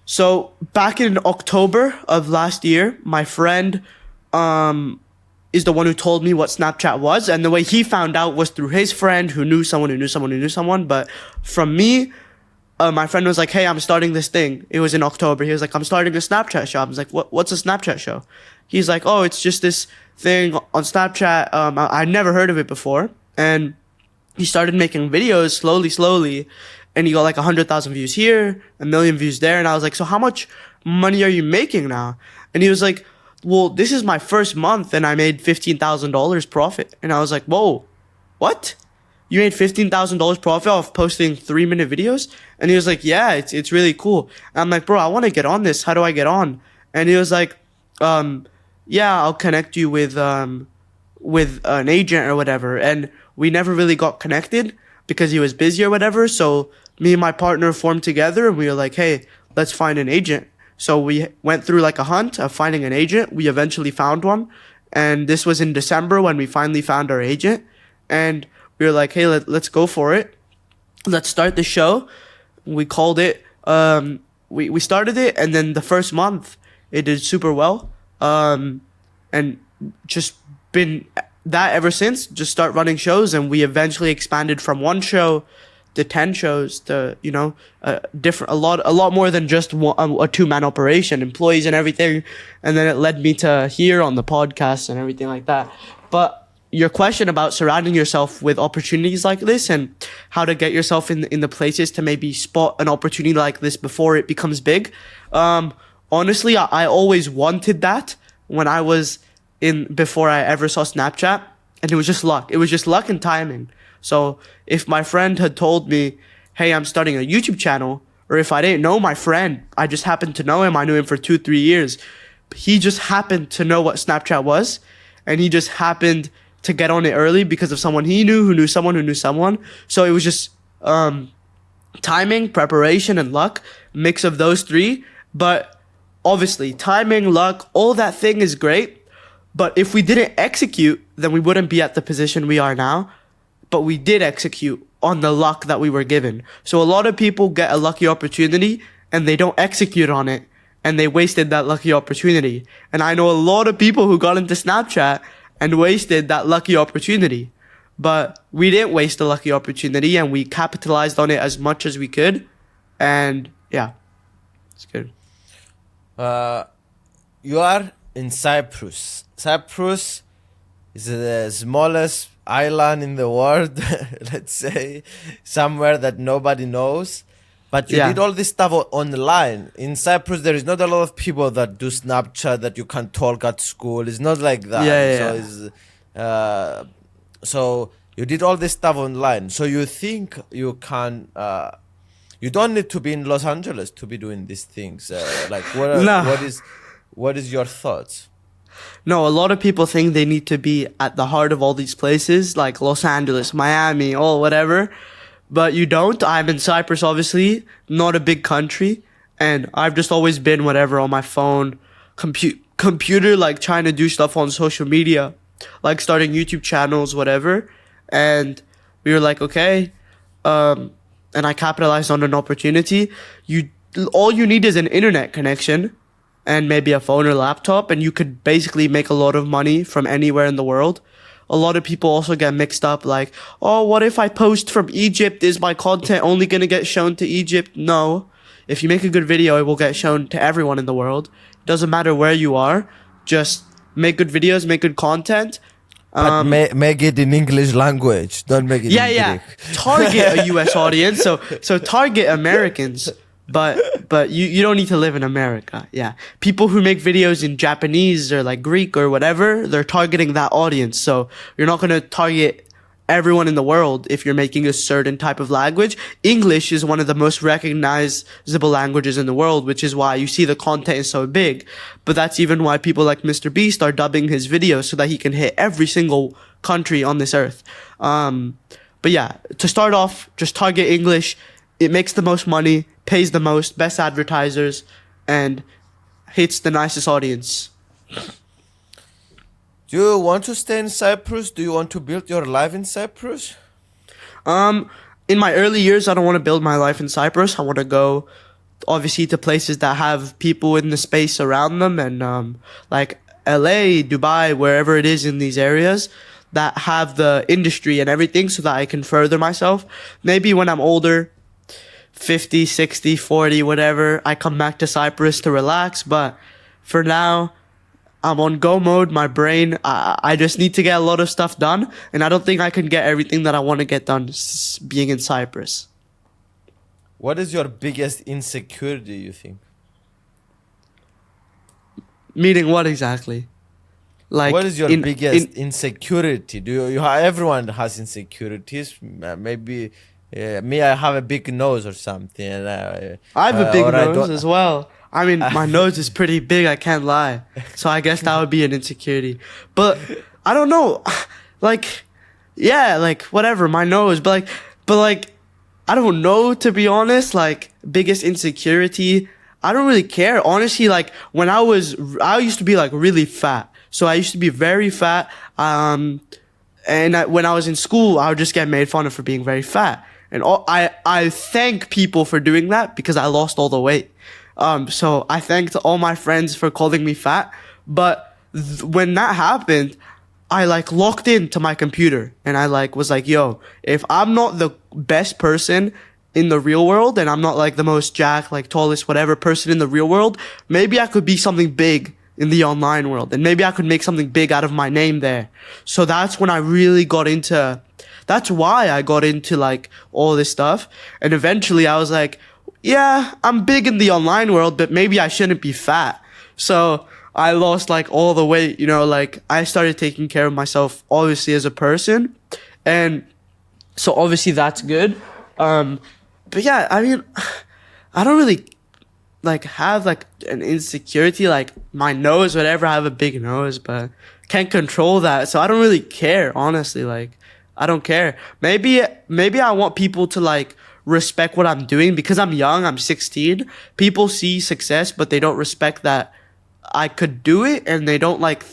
So back in October of last year, my friend is the one who told me what Snapchat was, and the way he found out was through his friend who knew someone who knew someone who knew someone. But from me, my friend was like, "Hey, I'm starting this thing." It was in October. He was like, "I'm starting a Snapchat show." I was like, "What's a Snapchat show?" He's like, "Oh, it's just this thing on Snapchat. I'd never heard of it before." And he started making videos slowly, and he got like 100,000 views here, 1 million views there. And I was like, "So how much money are you making now?" And he was like, "Well, this is my first month, and I made $15,000 profit." And I was like, "Whoa, what? You made $15,000 profit off posting 3-minute videos?" And he was like, "Yeah, it's really cool." And I'm like, "Bro, I want to get on this. How do I get on?" And he was like, "Yeah, I'll connect you with an agent or whatever." And we never really got connected because he was busy or whatever. So me and my partner formed together, and we were like, "Hey, let's find an agent." So we went through like a hunt of finding an agent. We eventually found one, and this was in December when we finally found our agent. And we were like, "Hey, let's go for it. Let's start the show." We called it. We started it, and then the first month it did super well. And just been that ever since. Just start running shows, and we eventually expanded from one show to 10 shows to a lot more than just a 2-man operation, employees and everything. And then it led me to here on the podcast and everything like that. But your question about surrounding yourself with opportunities like this and how to get yourself in the places to maybe spot an opportunity like this before it becomes big. Honestly, I always wanted that when I was before I ever saw Snapchat, and it was just luck. It was just luck and timing. So if my friend had told me, "Hey, I'm starting a YouTube channel," or if I didn't know my friend, I just happened to know him. I knew him for 2-3 years. He just happened to know what Snapchat was, and he just happened to get on it early because of someone he knew who knew someone who knew someone. So it was just timing, preparation, and luck, mix of those three. But obviously, timing, luck, all that thing is great. But if we didn't execute, then we wouldn't be at the position we are now. But we did execute on the luck that we were given. So a lot of people get a lucky opportunity and they don't execute on it, and they wasted that lucky opportunity. And I know a lot of people who got into Snapchat and wasted that lucky opportunity. But we didn't waste a lucky opportunity, and we capitalized on it as much as we could. And yeah, it's good. You are in Cyprus. Cyprus is the smallest island in the world, let's say, somewhere that nobody knows. But you did all this stuff online. In Cyprus, there is not a lot of people that do Snapchat that you can talk at school. It's not like that. So you did all this stuff online. So you think you can... you don't need to be in Los Angeles to be doing these things. What is your thoughts? No, a lot of people think they need to be at the heart of all these places, like Los Angeles, Miami, or whatever. But you don't. I'm in Cyprus, obviously, not a big country. And I've just always been whatever on my phone, computer, like trying to do stuff on social media, like starting YouTube channels, whatever. And we were like, okay. And I capitalized on an opportunity. All you need is an internet connection and maybe a phone or laptop, and you could basically make a lot of money from anywhere in the world. A lot of people also get mixed up like, oh, what if I post from Egypt? Is my content only going to get shown to Egypt? No. If you make a good video, it will get shown to everyone in the world. It doesn't matter where you are. Just make good videos, make good content. But make it in English language. Don't make it in Greek. Target a US audience. So target Americans. But you don't need to live in America. Yeah. People who make videos in Japanese or like Greek or whatever, they're targeting that audience. So you're not going to target everyone in the world if you're making a certain type of language. English is one of the most recognizable languages in the world, which is why you see the content is so big. But that's even why people like MrBeast are dubbing his videos so that he can hit every single country on this earth. But yeah, to start off, just target English. It makes the most money, pays the most, best advertisers, and hits the nicest audience. Do you want to stay in Cyprus? Do you want to build your life in Cyprus? In my early years, I don't want to build my life in Cyprus. I want to go, obviously, to places that have people in the space around them, and like LA, Dubai, wherever it is in these areas that have the industry and everything, so that I can further myself. Maybe when I'm older, 50, 60, 40, whatever, I come back to Cyprus to relax. But for now, I'm on go mode. My brain, I just need to get a lot of stuff done, and I don't think I can get everything that I want to get done being in Cyprus. What is your biggest insecurity, you think? Meaning what exactly? Like, What is your biggest insecurity? Everyone has insecurities. Maybe me, I have a big nose or something. I have a big or I nose don't- as well. I mean, my nose is pretty big, I can't lie. So I guess that would be an insecurity. But I don't know. Like, yeah, like whatever, my nose. But I don't know, to be honest. Like, biggest insecurity, I don't really care. Honestly, like I used to be like really fat. So I used to be very fat. And when I was in school, I would just get made fun of for being very fat. And I thank people for doing that because I lost all the weight. So I thanked all my friends for calling me fat. But when that happened, I like locked into my computer and I like was like, yo, if I'm not the best person in the real world and I'm not like the most jacked, like tallest, whatever person in the real world, maybe I could be something big in the online world and maybe I could make something big out of my name there. So that's when I really that's why I got into like all this stuff. And eventually I was like, yeah, I'm big in the online world, but maybe I shouldn't be fat. So I lost like all the weight, like I started taking care of myself obviously as a person. And so obviously that's good. But yeah, I mean, I don't really like have like an insecurity, like my nose, whatever. I have a big nose, but can't control that. So I don't really care, honestly. Like, I don't care. Maybe I want people to like respect what I'm doing because I'm young. I'm 16. People see success, but they don't respect that I could do it, and they don't like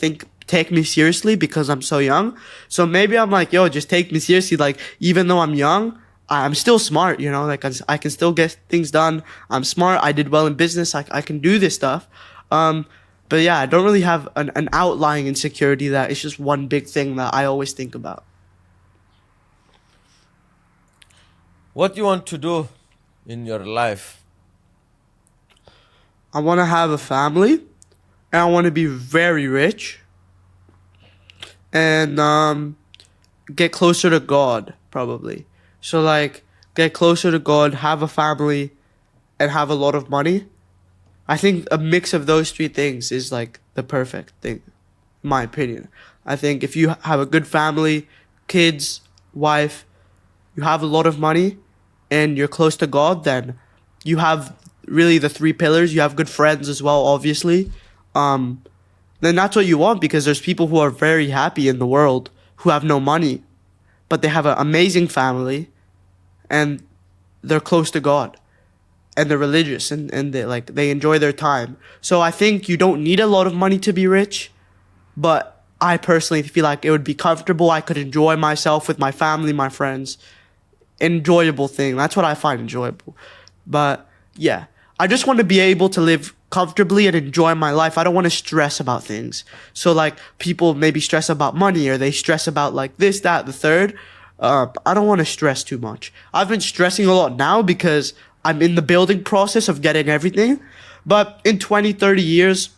take me seriously because I'm so young. So maybe I'm like, yo, just take me seriously. Like, even though I'm young, I'm still smart, like I can still get things done. I'm smart. I did well in business. I can do this stuff. But yeah, I don't really have an outlying insecurity that it's just one big thing that I always think about. What do you want to do in your life? I want to have a family, and I want to be very rich, and get closer to God, probably. So like get closer to God, have a family, and have a lot of money. I think a mix of those three things is like the perfect thing, in my opinion. I think if you have a good family, kids, wife, you have a lot of money, and you're close to God, then you have really the three pillars. You have good friends as well, obviously. Then that's what you want, because there's people who are very happy in the world who have no money, but they have an amazing family, and they're close to God, and they're religious, and they enjoy their time. So I think you don't need a lot of money to be rich, but I personally feel like it would be comfortable. I could enjoy myself with my family, my friends. Enjoyable thing. That's what I find enjoyable. But yeah, I just want to be able to live comfortably and enjoy my life. I don't want to stress about things. So like people maybe stress about money, or they stress about like this, that, the third. I don't want to stress too much. I've been stressing a lot now because I'm in the building process of getting everything. But in 20, 30 years,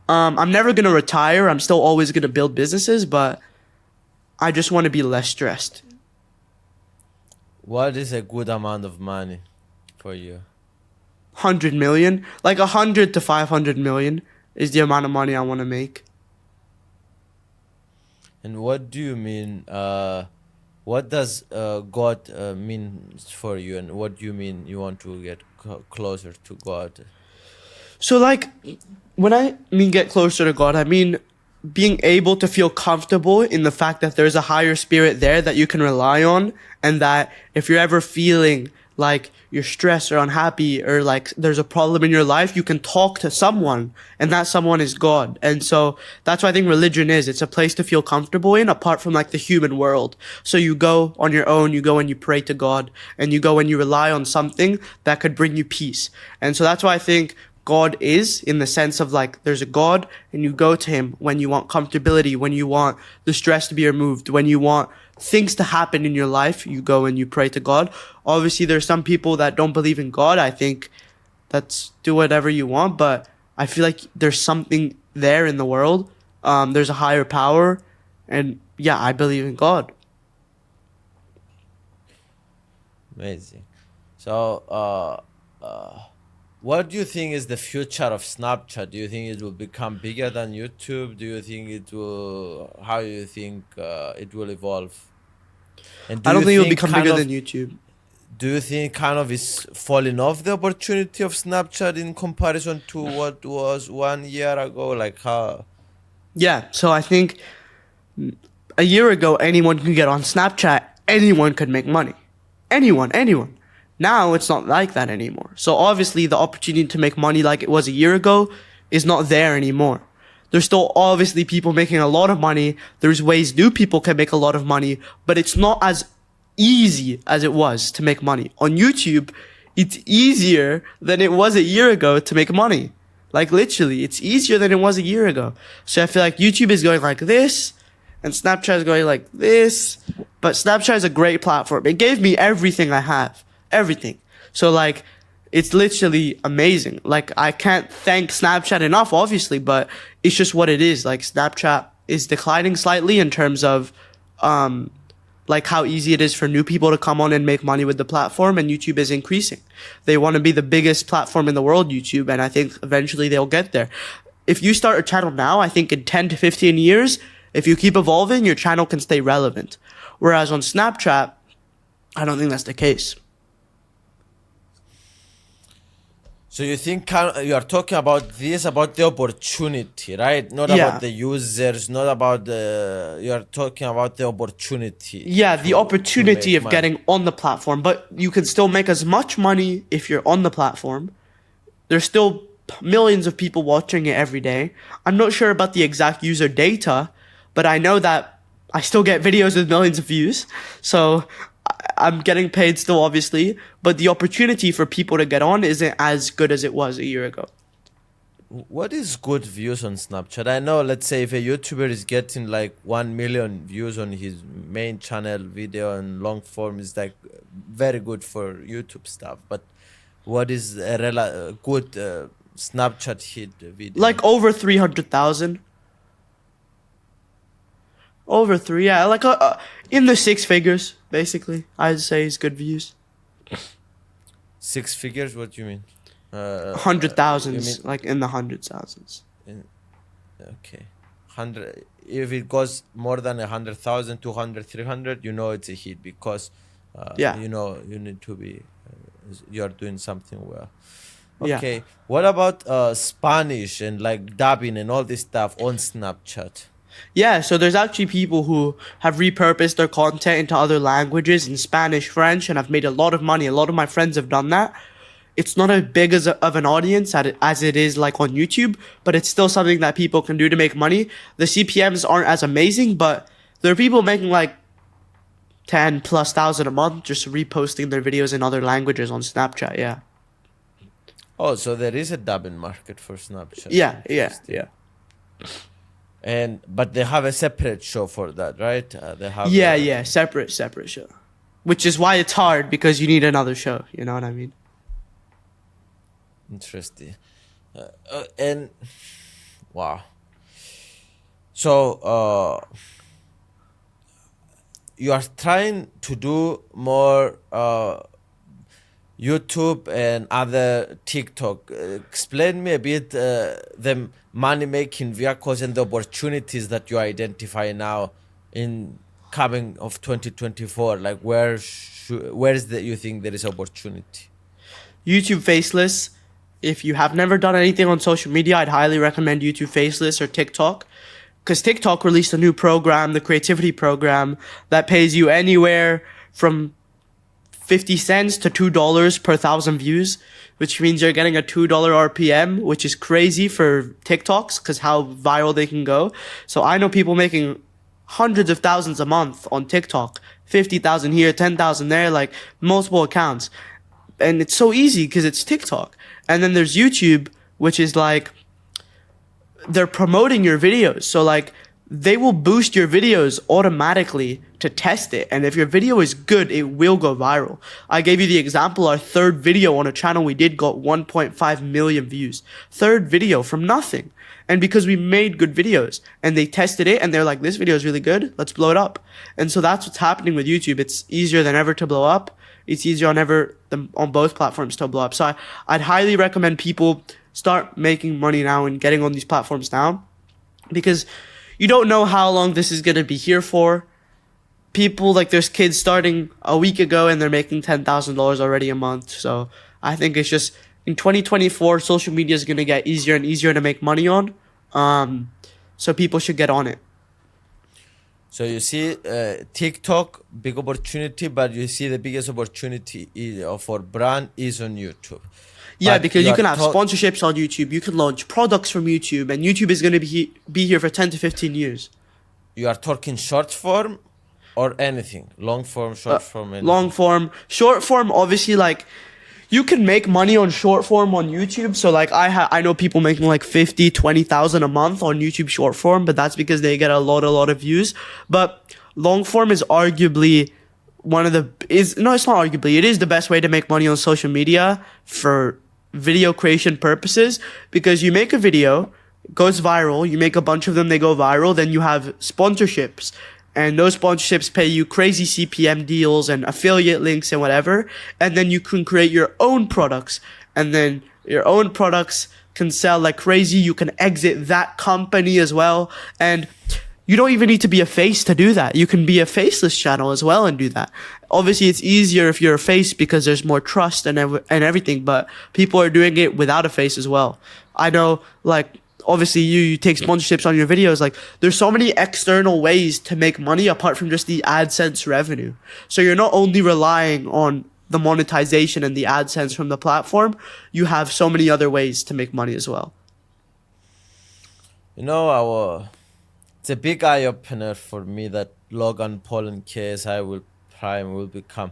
I'm never going to retire. I'm still always going to build businesses, but I just want to be less stressed. What is a good amount of money for you? 100 million, like 100 to 500 million is the amount of money I want to make. And what do you mean? What does God mean for you? And what do you mean you want to get closer to God? So like, when I mean get closer to God, I mean being able to feel comfortable in the fact that there's a higher spirit there that you can rely on, and that if you're ever feeling like you're stressed or unhappy or like there's a problem in your life, you can talk to someone, and that someone is God. And so that's what I think religion is. It's a place to feel comfortable in apart from like the human world. So you go on your own, you go and you pray to God, and you go and you rely on something that could bring you peace. And so that's why I think God is, in the sense of like there's a God and you go to him when you want comfortability, when you want the stress to be removed, when you want things to happen in your life, you go and you pray to God. Obviously, there's some people that don't believe in God. I think that's do whatever you want, but I feel like there's something there in the world. There's a higher power, and yeah, I believe in God. Amazing. So, what do you think is the future of Snapchat? Do you think it will become bigger than YouTube? Do you think it will? How do you think it will evolve? And do I don't you think it'll think become kind bigger of than YouTube. do you think kind of is falling off the opportunity of Snapchat in comparison to what was 1 year ago? Like how? Yeah, so I think a year ago, anyone could get on Snapchat. Anyone could make money. Anyone. Now it's not like that anymore. So obviously the opportunity to make money like it was a year ago is not there anymore. There's still obviously people making a lot of money. There's ways new people can make a lot of money, but it's not as easy as it was to make money. On YouTube, it's easier than it was a year ago to make money. Like literally, it's easier than it was a year ago. So I feel like YouTube is going like this, and Snapchat is going like this. But Snapchat is a great platform. It gave me everything I have. Everything. So like, it's literally amazing. Like, I can't thank Snapchat enough, obviously, but it's just what it is. Like, Snapchat is declining slightly in terms of, like how easy it is for new people to come on and make money with the platform, and YouTube is increasing. They want to be the biggest platform in the world, YouTube, and I think eventually they'll get there. If you start a channel now, I think in 10 to 15 years, if you keep evolving, your channel can stay relevant. Whereas on Snapchat, I don't think that's the case. So you think you are talking about this about the opportunity, right? Not Yeah. about the users, not about the. You are talking about the opportunity. Yeah, the to opportunity make of money. getting on the platform, but you can still make as much money if you're on the platform. There's still millions of people watching it every day. I'm not sure about the exact user data, but I know that I still get videos with millions of views. So I'm getting paid still, obviously, but the opportunity for people to get on isn't as good as it was a year ago. What is good views on Snapchat? I know, let's say if a YouTuber is getting like 1 million views on his main channel video and long form is like very good for YouTube stuff. But what is a good Snapchat hit video? Like over 300,000. Over three, yeah, like in the six figures, basically. I'd say is good views. 6 figures? What do you mean? Hundred You thousands, mean like in the hundred thousands. okay, 100. If it goes more than 100,000, 200, 300, you know it's a hit because Yeah. you know you need to be you are doing something well. Yeah. Okay, what about Spanish and like dubbing and all this stuff on Snapchat? Yeah, so there's actually people who have repurposed their content into other languages in Spanish, French, and have made a lot of money. A lot of my friends have done that. It's not as big of an audience as it is like on YouTube, but it's still something that people can do to make money. The CPMs aren't as amazing, but there are people making like 10,000+ a month just reposting their videos in other languages on Snapchat. Yeah. Oh, so there is a dubbing market for Snapchat. Yeah. Interesting. And but they have a separate show for that, right? They have Yeah. Separate show. Which is why it's hard, because you need another show. You know what I mean? Interesting. And wow. So you are trying to do more YouTube and other TikTok. Explain me a bit the money making vehicles and the opportunities that you identify now in coming of 2024. Like where is the you think there is opportunity? YouTube Faceless. If you have never done anything on social media, I'd highly recommend YouTube Faceless or TikTok. Because TikTok released a new program, the creativity program, that pays you anywhere from 50 cents to $2 per 1,000 views, which means you're getting a $2 RPM, which is crazy for TikToks because how viral they can go. So I know people making hundreds of thousands a month on TikTok, 50,000 here, 10,000 there, like multiple accounts. And it's so easy because it's TikTok. And then there's YouTube, which is like, they're promoting your videos. So like, they will boost your videos automatically to test it. And if your video is good, it will go viral. I gave you the example, our third video on a channel we did got 1.5 million views. Third video from nothing. And because we made good videos and they tested it and they're like, this video is really good, let's blow it up. And so that's what's happening with YouTube. It's easier than ever to blow up. It's easier on both platforms to blow up. So I'd highly recommend people start making money now and getting on these platforms now, because you don't know how long this is going to be here for. People, like there's kids starting a week ago and they're making $10,000 already a month. So I think it's just in 2024, social media is going to get easier and easier to make money on. So people should get on it. So you see TikTok, big opportunity, but you see the biggest opportunity for brand is on YouTube. Yeah, But because you can have are sponsorships on YouTube. You can launch products from YouTube, and YouTube is going to be here for 10 to 15 years. You are talking short form or anything? Long form, short form? Anything. Long form. Short form, obviously, like, you can make money on short form on YouTube. So, like, I know people making, like, 50, 20,000 a month on YouTube short form, but that's because they get a lot of views. But long form is arguably it's not arguably, it is the best way to make money on social media for video creation purposes, because you make a video, it goes viral, you make a bunch of them, they go viral, then you have sponsorships, and those sponsorships pay you crazy CPM deals and affiliate links and whatever, and then you can create your own products, and then your own products can sell like crazy. You can exit that company as well, and you don't even need to be a face to do that. You can be a faceless channel as well and do that. Obviously, it's easier if you're a face because there's more trust and everything, but people are doing it without a face as well. I know, like, obviously you take sponsorships on your videos. Like, there's so many external ways to make money apart from just the AdSense revenue. So you're not only relying on the monetization and the AdSense from the platform, you have so many other ways to make money as well. You know, it's a big eye opener for me that Logan Paul and KSI will become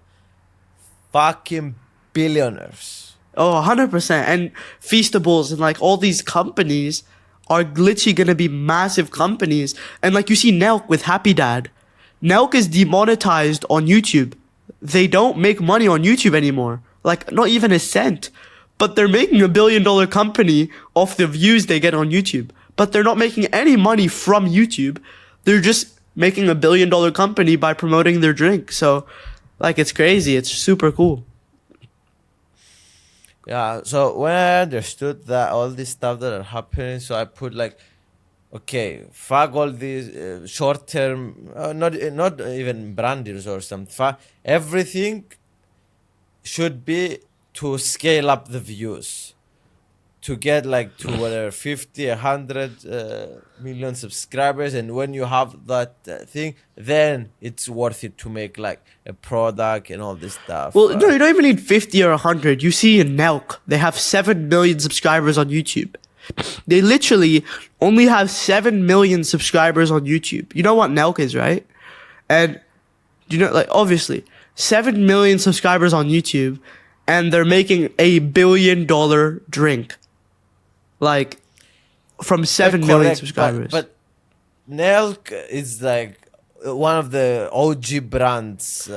fucking billionaires. Oh, 100%. And Feastables and like all these companies are literally going to be massive companies. And like you see Nelk with Happy Dad. Nelk is demonetized on YouTube. They don't make money on YouTube anymore. Like, not even a cent. But they're making $1 billion company off the views they get on YouTube. But they're not making any money from YouTube. They're just making $1 billion company by promoting their drink. So, like, it's crazy. It's super cool. Yeah, so when I understood that all this stuff that are happening, so I put like, okay, fuck all these short-term, not even brand deals or something. Everything should be to scale up the views. To get like to whatever 50, 100 million subscribers, and when you have that thing, then it's worth it to make like a product and all this stuff. Well, no, you don't even need 50 or 100. You see in Nelk, they have 7 million subscribers on YouTube. They literally only have 7 million subscribers on YouTube. You know what Nelk is, right? And you know, like, obviously 7 million subscribers on YouTube, and they're making $1 billion drink. Like, from 7 million subscribers. But Nelk is like one of the OG brands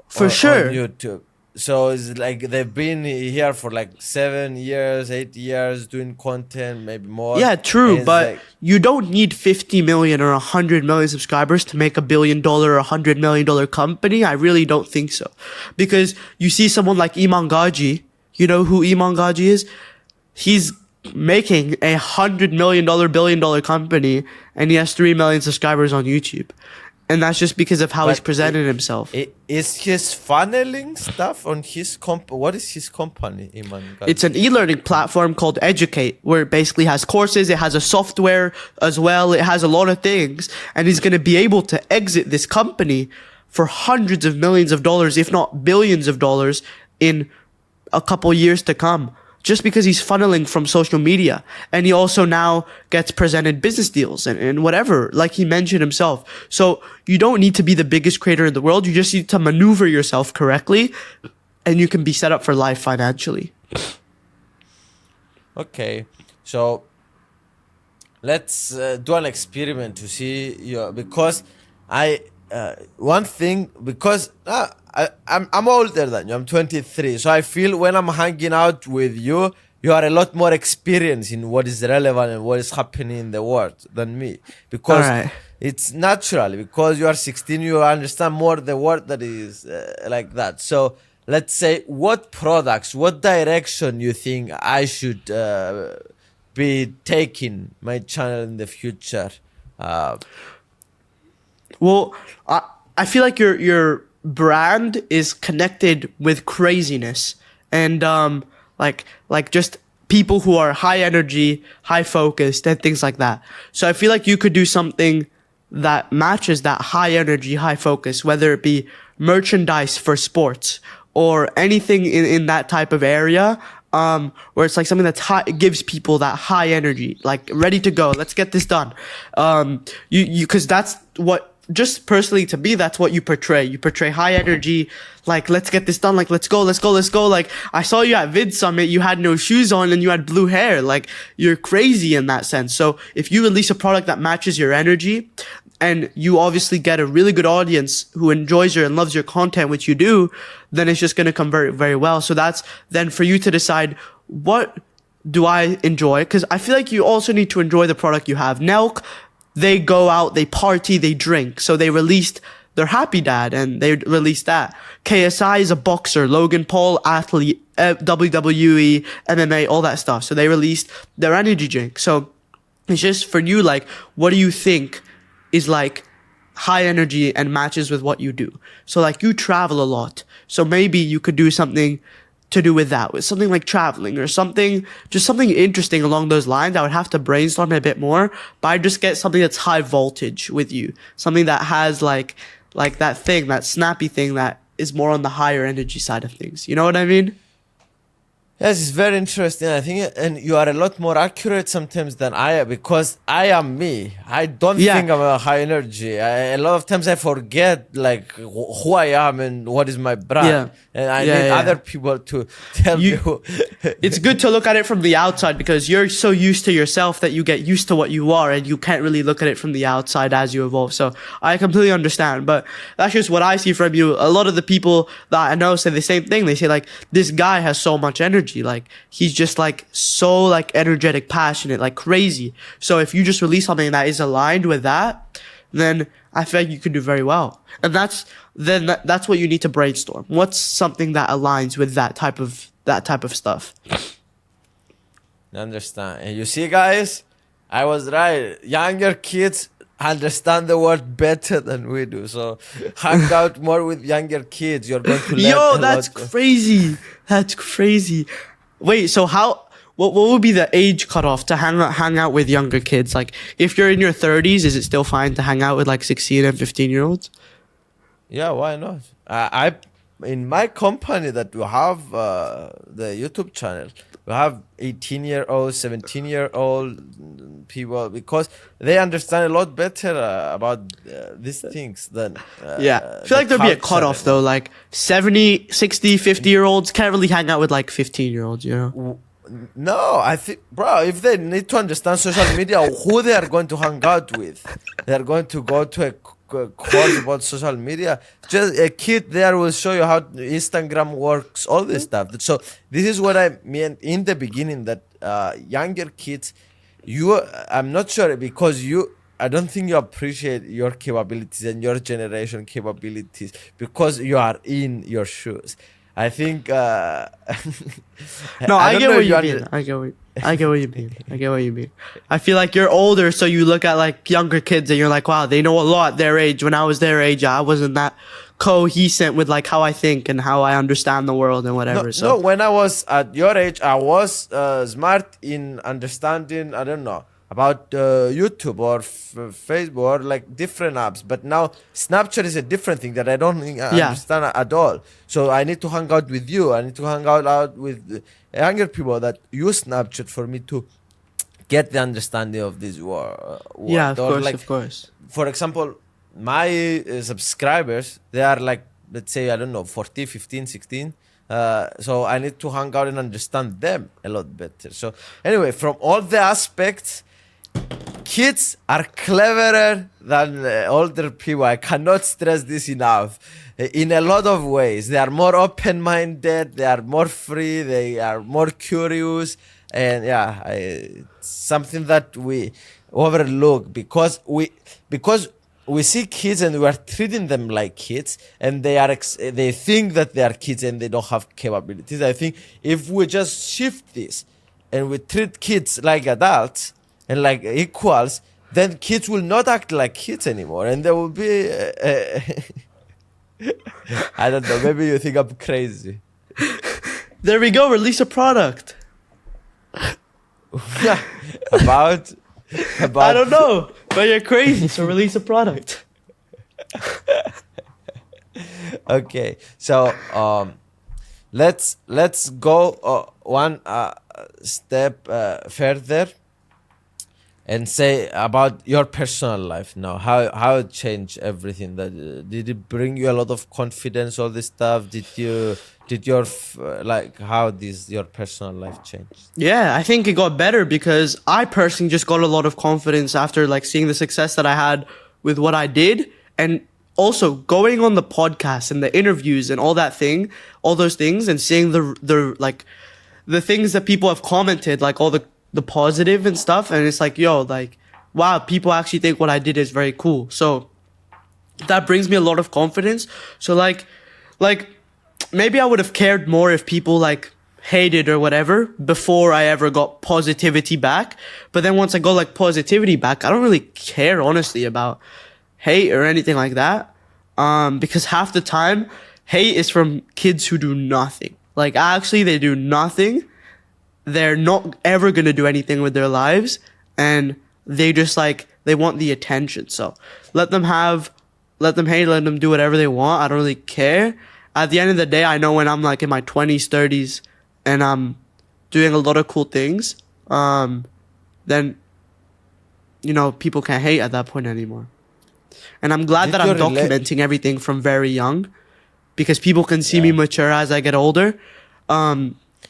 for sure on YouTube. So it's like they've been here for like 7 years, 8 years doing content, maybe more. Yeah, true, but like, you don't need 50 million or 100 million subscribers to make $1 billion or $100 million company. I really don't think so. Because you see someone like Iman Gaji, you know who Iman Gaji is? He's making $100 million, $1 billion company, and he has 3 million subscribers on YouTube. And that's just because of how he's presented himself. Is his funneling stuff on his what is his company, Iman Gaji? It's an e-learning platform called Educate, where it basically has courses, it has a software as well, it has a lot of things, and he's going to be able to exit this company for hundreds of millions of dollars, if not billions of dollars, in a couple years to come, just because he's funneling from social media. And he also now gets presented business deals and whatever, like he mentioned himself. So you don't need to be the biggest creator in the world. You just need to maneuver yourself correctly, and you can be set up for life financially. Okay, so let's do an experiment to see because one thing, because I'm older than you. I'm 23, so I feel when I'm hanging out with you, you are a lot more experienced in what is relevant and what is happening in the world than me, because Alright. it's natural, because you are 16, you understand more the world that is like that. So let's say, what products, what direction you think I should be taking my channel in the future? Well, I feel like your brand is connected with craziness and like just people who are high energy, high focused, and things like that. So I feel like you could do something that matches that high energy, high focus, whether it be merchandise for sports or anything in that type of area. Where it's like something that's high, it gives people that high energy, like ready to go. Let's get this done. Cause that's what, just personally to me, that's what you portray. You portray high energy, like, let's get this done. Like, let's go. Like, I saw you at Vid Summit, you had no shoes on and you had blue hair. Like, you're crazy in that sense. So if you release a product that matches your energy, and you obviously get a really good audience who enjoys your and loves your content, which you do, then it's just going to convert very well. So that's then for you to decide, what do I enjoy? Because I feel like you also need to enjoy the product you have. Nelk, they go out, they party, they drink. So they released their Happy Dad and they released that. KSI is a boxer. Logan Paul, athlete, WWE, MMA, all that stuff. So they released their energy drink. So it's just for you, like, what do you think is like high energy and matches with what you do? So like, you travel a lot, so maybe you could do something to do with that, with something like traveling or something, just something interesting along those lines. I would have to brainstorm a bit more, but I just get something that's high voltage with you, something that has like that thing, that snappy thing that is more on the higher energy side of things. You know what I mean? Yes, it's very interesting. I think, and you are a lot more accurate sometimes than I am, because I am me. I don't think I'm a high energy. A lot of times I forget like who I am and what is my brand, and I need other people to tell me. It's good to look at it from the outside, because you're so used to yourself that you get used to what you are, and you can't really look at it from the outside as you evolve. So I completely understand, but that's just what I see from you. A lot of the people that I know say the same thing. They say like, this guy has so much energy. Like, he's just like so like energetic, passionate, like crazy. So if you just release something that is aligned with that, then I feel like you can do very well. And that's what you need to brainstorm. What's something that aligns with that type of stuff? I understand. And you see, guys, I was right. Younger kids understand the world better than we do. So hang out more with younger kids. You're going to learn Yo, a that's lot. crazy. That's crazy. Wait, so what would be the age cutoff to hang out with younger kids? Like, if you're in your 30s, is it still fine to hang out with like 16 and 15-year-olds? Yeah, why not? I in my company that we have the YouTube channel, we have 18-year-old, 17-year-old people, because they understand a lot better about these things than I feel like there'd be a cutoff though, like 70, 60, 50-year-olds can't really hang out with like 15-year-olds, you know? No, I think, bro, if they need to understand social media, who they are going to hang out with, they are going to go to a course about social media. Just a kid there will show you how Instagram works, all this stuff. So this is what I meant in the beginning, that younger kids, I'm not sure, because I don't think you appreciate your capabilities and your generation capabilities, because you are in your shoes. I think No, I get what you mean. I get what you mean. I feel like you're older, so you look at like younger kids and you're like, wow, they know a lot their age. When I was their age, I wasn't that cohesive with like how I think and how I understand the world and whatever. No, when I was at your age, I was smart in understanding, I don't know, about YouTube or Facebook or like different apps. But now Snapchat is a different thing that I don't think I Yeah. understand at all. So I need to hang out with you. I need to hang out with younger people that use Snapchat for me to get the understanding of this Yeah, world. of Or course, like, of course. for example, my subscribers, they are like, let's say, I don't know, 40, 15, 16. So I need to hang out and understand them a lot better. So anyway, from all the aspects, kids are cleverer than older people. I cannot stress this enough. In a lot of ways, they are more open-minded. They are more free. They are more curious, and yeah, it's something that we overlook because we see kids and we are treating them like kids, and they think that they are kids and they don't have capabilities. I think if we just shift this and we treat kids like adults and like equals, then kids will not act like kids anymore, and there will be. I don't know. Maybe you think I'm crazy. There we go. Release a product. about I don't know, but you're crazy. So release a product. Okay, so let's go one step further and say about your personal life now. How it changed everything. That did it bring you a lot of confidence? All this stuff. Did your like how this your personal life changed? Yeah, I think it got better because I personally just got a lot of confidence after like seeing the success that I had with what I did, and also going on the podcast and the interviews and all those things, and seeing the like the things that people have commented, like all the positive and stuff, and it's like, yo, like, wow, people actually think what I did is very cool. So that brings me a lot of confidence. So like maybe I would have cared more if people like hated or whatever before I ever got positivity back. But then once I got like positivity back, I don't really care honestly about hate or anything like that. Because half the time hate is from kids who do nothing. Like actually they do nothing. They're not ever going to do anything with their lives, and they just like they want the attention. So let them hate, let them do whatever they want. I don't really care. At the end of the day, I know when I'm like in my 20s, 30s, and I'm doing a lot of cool things, then, you know, people can't hate at that point anymore. And I'm glad Did that I'm you documenting everything from very young, because people can see me Yeah. mature as I get older.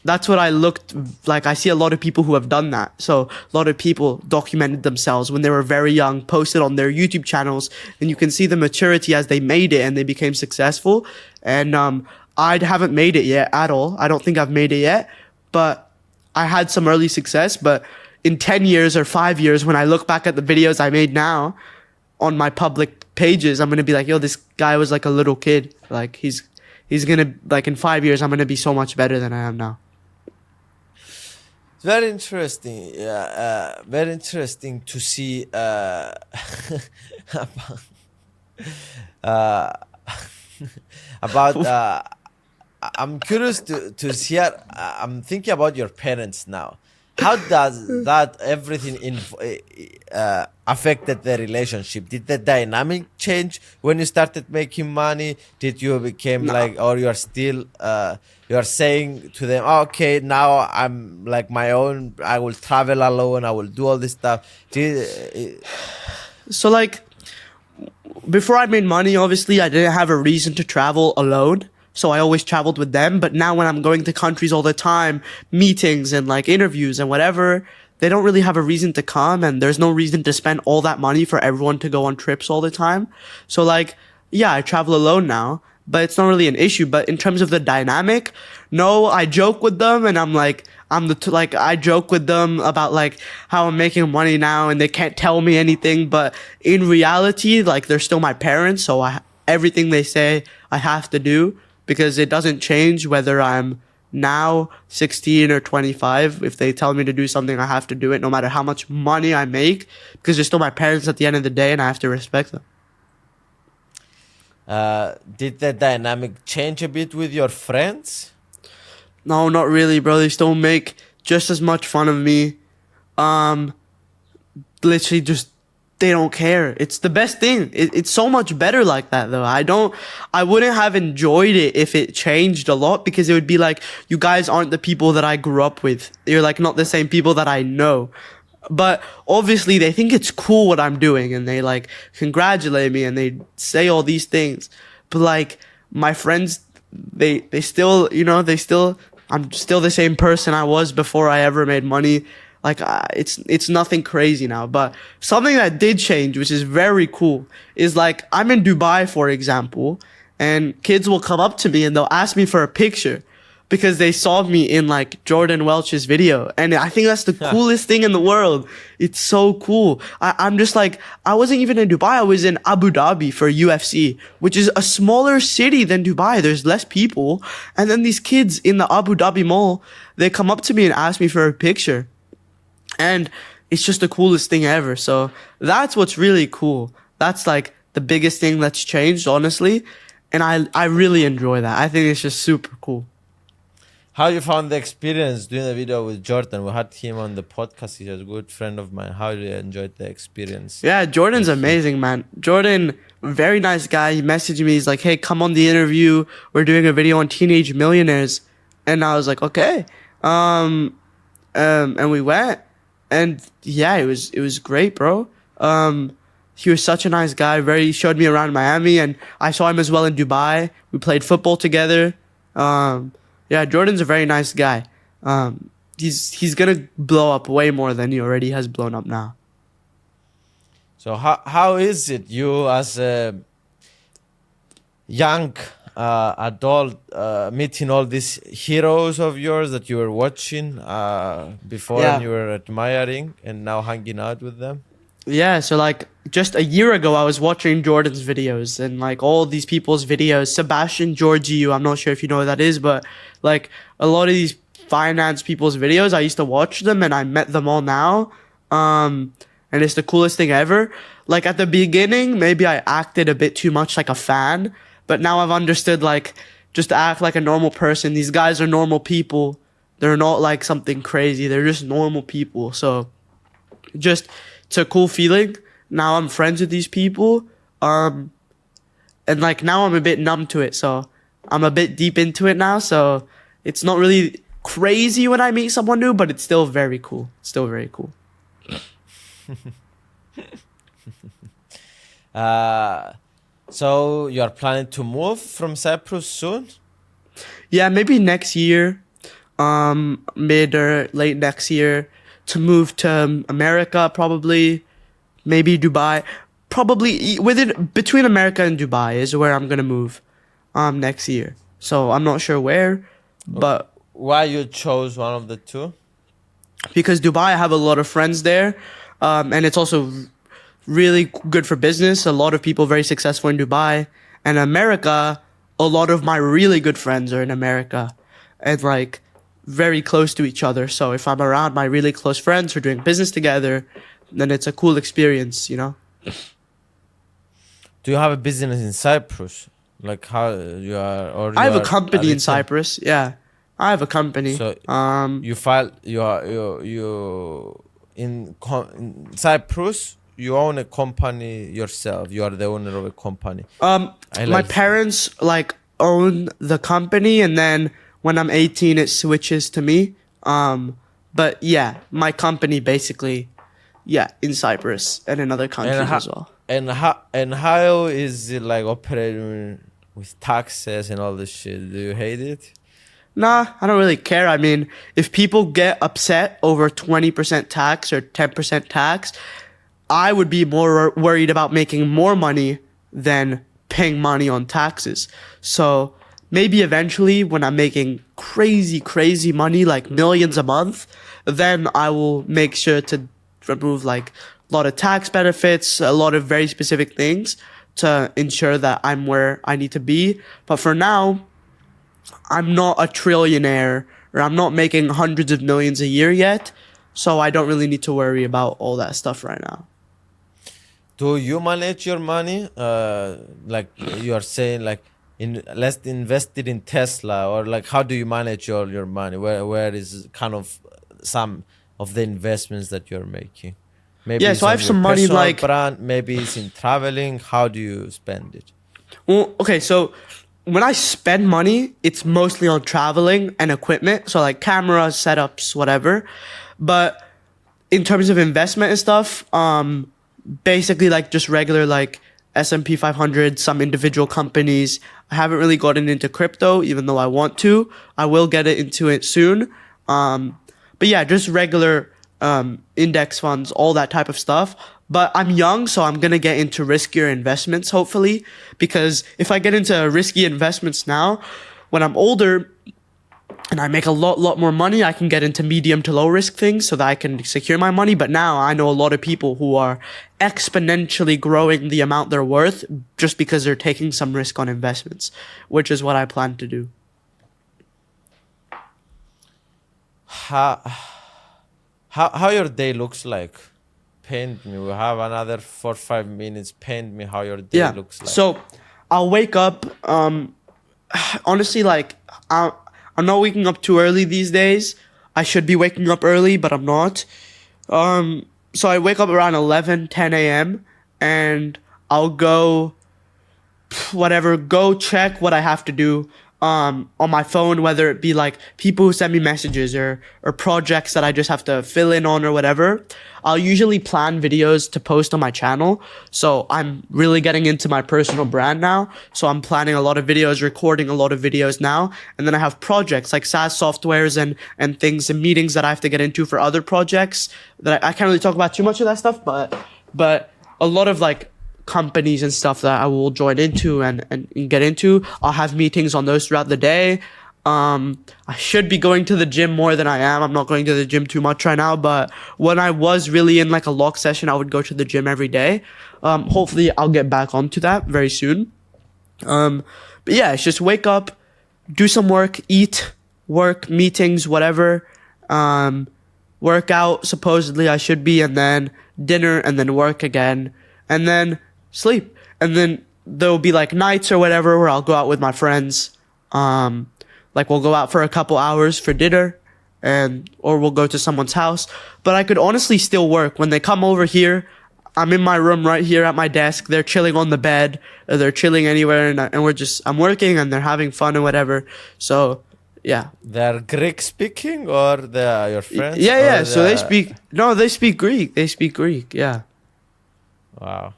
That's what I looked like. I see a lot of people who have done that. So a lot of people documented themselves when they were very young, posted on their YouTube channels, and you can see the maturity as they made it and they became successful. And I haven't made it yet at all. I don't think I've made it yet, but I had some early success. But in 10 years or 5 years, when I look back at the videos I made now on my public pages, I'm going to be like, yo, this guy was like a little kid. Like he's going to, like in 5 years, I'm going to be so much better than I am now. It's very interesting. Yeah, very interesting to see about uh, about. I'm curious to hear. I'm thinking about your parents now. How does that everything affected the relationship? Did the dynamic change when you started making money? Did you became No. like, or you are still you are saying to them, "Oh, okay, now I'm like my own. I will travel alone. I will do all this stuff." So like before I made money, obviously I didn't have a reason to travel alone. So I always traveled with them. But now when I'm going to countries all the time, meetings and like interviews and whatever, they don't really have a reason to come, and there's no reason to spend all that money for everyone to go on trips all the time. So like, yeah, I travel alone now, but it's not really an issue. But in terms of the dynamic, no, I joke with them, and I'm like, I joke with them about like how I'm making money now and they can't tell me anything. But in reality, like they're still my parents. So everything they say I have to do, because it doesn't change whether I'm now 16 or 25. If they tell me to do something, I have to do it no matter how much money I make, because they're still my parents at the end of the day and I have to respect them. Did the dynamic change a bit with your friends? No, not really, bro. They still make just as much fun of me. literally just they don't care. It's the best thing. It's so much better like that though. I wouldn't have enjoyed it if it changed a lot, because it would be like, you guys aren't the people that I grew up with. You're like not the same people that I know. But obviously they think it's cool what I'm doing, and they like congratulate me and they say all these things. But like my friends, they still, I'm still the same person I was before I ever made money. Like it's nothing crazy now. But something that did change, which is very cool, is like I'm in Dubai, for example, and kids will come up to me and they'll ask me for a picture because they saw me in like Jordan Welch's video. And I think that's the coolest thing in the world. It's so cool. I'm just like, I wasn't even in Dubai. I was in Abu Dhabi for UFC, which is a smaller city than Dubai. There's less people. And then these kids in the Abu Dhabi mall, they come up to me and ask me for a picture. And it's just the coolest thing ever. So that's what's really cool. That's like the biggest thing that's changed, honestly. And I really enjoy that. I think it's just super cool. How you found the experience doing the video with Jordan? We had him on the podcast. He's a good friend of mine. How you enjoyed the experience? Yeah, Jordan's amazing, man. Jordan, very nice guy. He messaged me. He's like, hey, come on the interview. We're doing a video on teenage millionaires. And I was like, okay. And we went. And yeah, it was great, bro. He was such a nice guy. He showed me around Miami, and I saw him as well in Dubai. We played football together. Yeah, Jordan's a very nice guy. He's gonna blow up way more than he already has blown up now. So how is it, you as a young adult meeting all these heroes of yours that you were watching before and you were admiring, and now hanging out with them? Yeah, so like just a year ago, I was watching Jordan's videos and like all these people's videos. Sebastian Georgiou, I'm not sure if you know who that is, but like a lot of these finance people's videos, I used to watch them and I met them all now. And it's the coolest thing ever. Like at the beginning, maybe I acted a bit too much like a fan, but now I've understood like just to act like a normal person. These guys are normal people. They're not like something crazy. They're just normal people. So just, it's a cool feeling. Now I'm friends with these people. And like now I'm a bit numb to it. So I'm a bit deep into it now. So it's not really crazy when I meet someone new, but it's still very cool. It's still very cool. So you are planning to move from Cyprus soon? Yeah, maybe next year, mid or late next year, to move to America, probably, maybe Dubai, probably between America and Dubai is where I'm gonna move, next year. So I'm not sure where, but why you chose one of the two? Because Dubai, I have a lot of friends there, and it's also really good for business. A lot of people very successful in Dubai. And America, a lot of my really good friends are in America, and like very close to each other. So if I'm around my really close friends who are doing business together, then it's a cool experience, you know? Do you have a business in Cyprus? Like how you are? Or I have a company in Cyprus. Yeah, I have a company. So you file in Cyprus. You own a company yourself. You are the owner of a company. My parents like own the company, and then when I'm 18, it switches to me. But yeah, my company basically, yeah, in Cyprus and in other countries as well. And how is it like operating with taxes and all this shit? Do you hate it? Nah, I don't really care. I mean, if people get upset over 20% tax or 10% tax, I would be more worried about making more money than paying money on taxes. So maybe eventually when I'm making crazy money, like millions a month, then I will make sure to remove like a lot of tax benefits, a lot of very specific things to ensure that I'm where I need to be. But for now, I'm not a trillionaire, or I'm not making hundreds of millions a year yet. So I don't really need to worry about all that stuff right now. Do you manage your money? Like you are saying, like let's invest it in Tesla, or like how do you manage your money? Where is kind of some of the investments that you're making? Maybe Yeah, it's so I on have your some money personal like, brand. Maybe it's in traveling. How do you spend it? well, okay, so when I spend money, it's mostly on traveling and equipment. So like cameras, setups, whatever. But in terms of investment and stuff, basically like just regular like S&P 500, some individual companies. I haven't really gotten into crypto, even though I want to. I will get into it soon. But yeah, just regular index funds, all that type of stuff. But I'm young, so I'm gonna get into riskier investments, hopefully, because if I get into risky investments now, when I'm older, and I make a lot more money, I can get into medium to low risk things so that I can secure my money. But now I know a lot of people who are exponentially growing the amount they're worth just because they're taking some risk on investments, which is what I plan to do. How how your day looks like? Paint me. We have another 4 5 minutes. Paint me how your day Yeah. looks like. So I'll wake up. Honestly, like I'm not waking up too early these days. I should be waking up early, but I'm not. So I wake up around 11, 10 a.m. and I'll go go check what I have to do on my phone, whether it be like people who send me messages or projects that I just have to fill in on or whatever. I'll usually plan videos to post on my channel. So I'm really getting into my personal brand now. So I'm planning a lot of videos, recording a lot of videos now. And then I have projects like SaaS softwares and things and meetings that I have to get into for other projects that I can't really talk about too much of that stuff, but a lot of like companies and stuff that I will join into and get into. I'll have meetings on those throughout the day. I should be going to the gym more than I am. I'm not going to the gym too much right now, but when I was really in like a lock session, I would go to the gym every day. Hopefully I'll get back onto that very soon. But yeah, it's just wake up, do some work, eat, work, meetings, whatever. Work out, supposedly I should be, and then dinner, and then work again, and then sleep. And then there'll be like nights or whatever where I'll go out with my friends. Like we'll go out for a couple hours for dinner or we'll go to someone's house. But I could honestly still work. When they come over here, I'm in my room right here at my desk. They're chilling on the bed or they're chilling anywhere and I'm working and they're having fun or whatever. So yeah. They're Greek speaking or they're your friends? Yeah. Or So they speak Greek. They speak Greek. Yeah. Wow.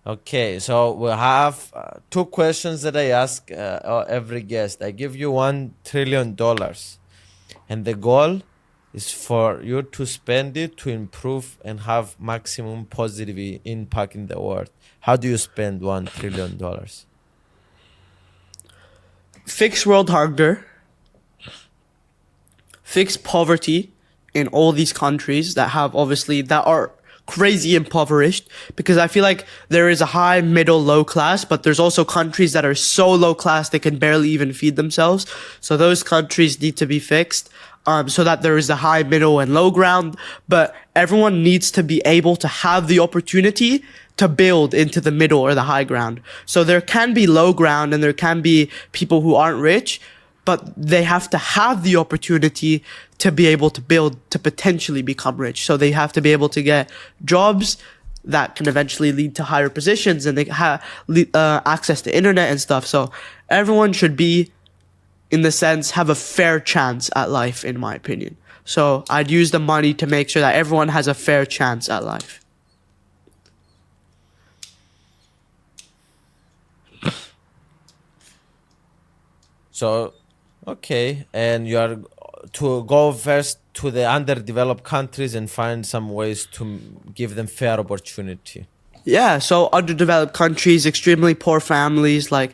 Okay, so we have two questions that I ask every guest. I give you $1 trillion, and the goal is for you to spend it to improve and have maximum positive impact in the world. How do you spend $1 trillion? Fix world hunger. Fix poverty in all these countries that are crazy impoverished, because I feel like there is a high, middle, low class, but there's also countries that are so low class they can barely even feed themselves. So those countries need to be fixed, so that there is a high, middle, and low ground. But everyone needs to be able to have the opportunity to build into the middle or the high ground. So there can be low ground and there can be people who aren't rich, but they have to have the opportunity to be able to build to potentially become rich. So they have to be able to get jobs that can eventually lead to higher positions, and they have access to internet and stuff. So everyone should be, in the sense, have a fair chance at life, in my opinion. So I'd use the money to make sure that everyone has a fair chance at life. So, okay, and you are to go first to the underdeveloped countries and find some ways to give them fair opportunity. Yeah, so underdeveloped countries, extremely poor families, like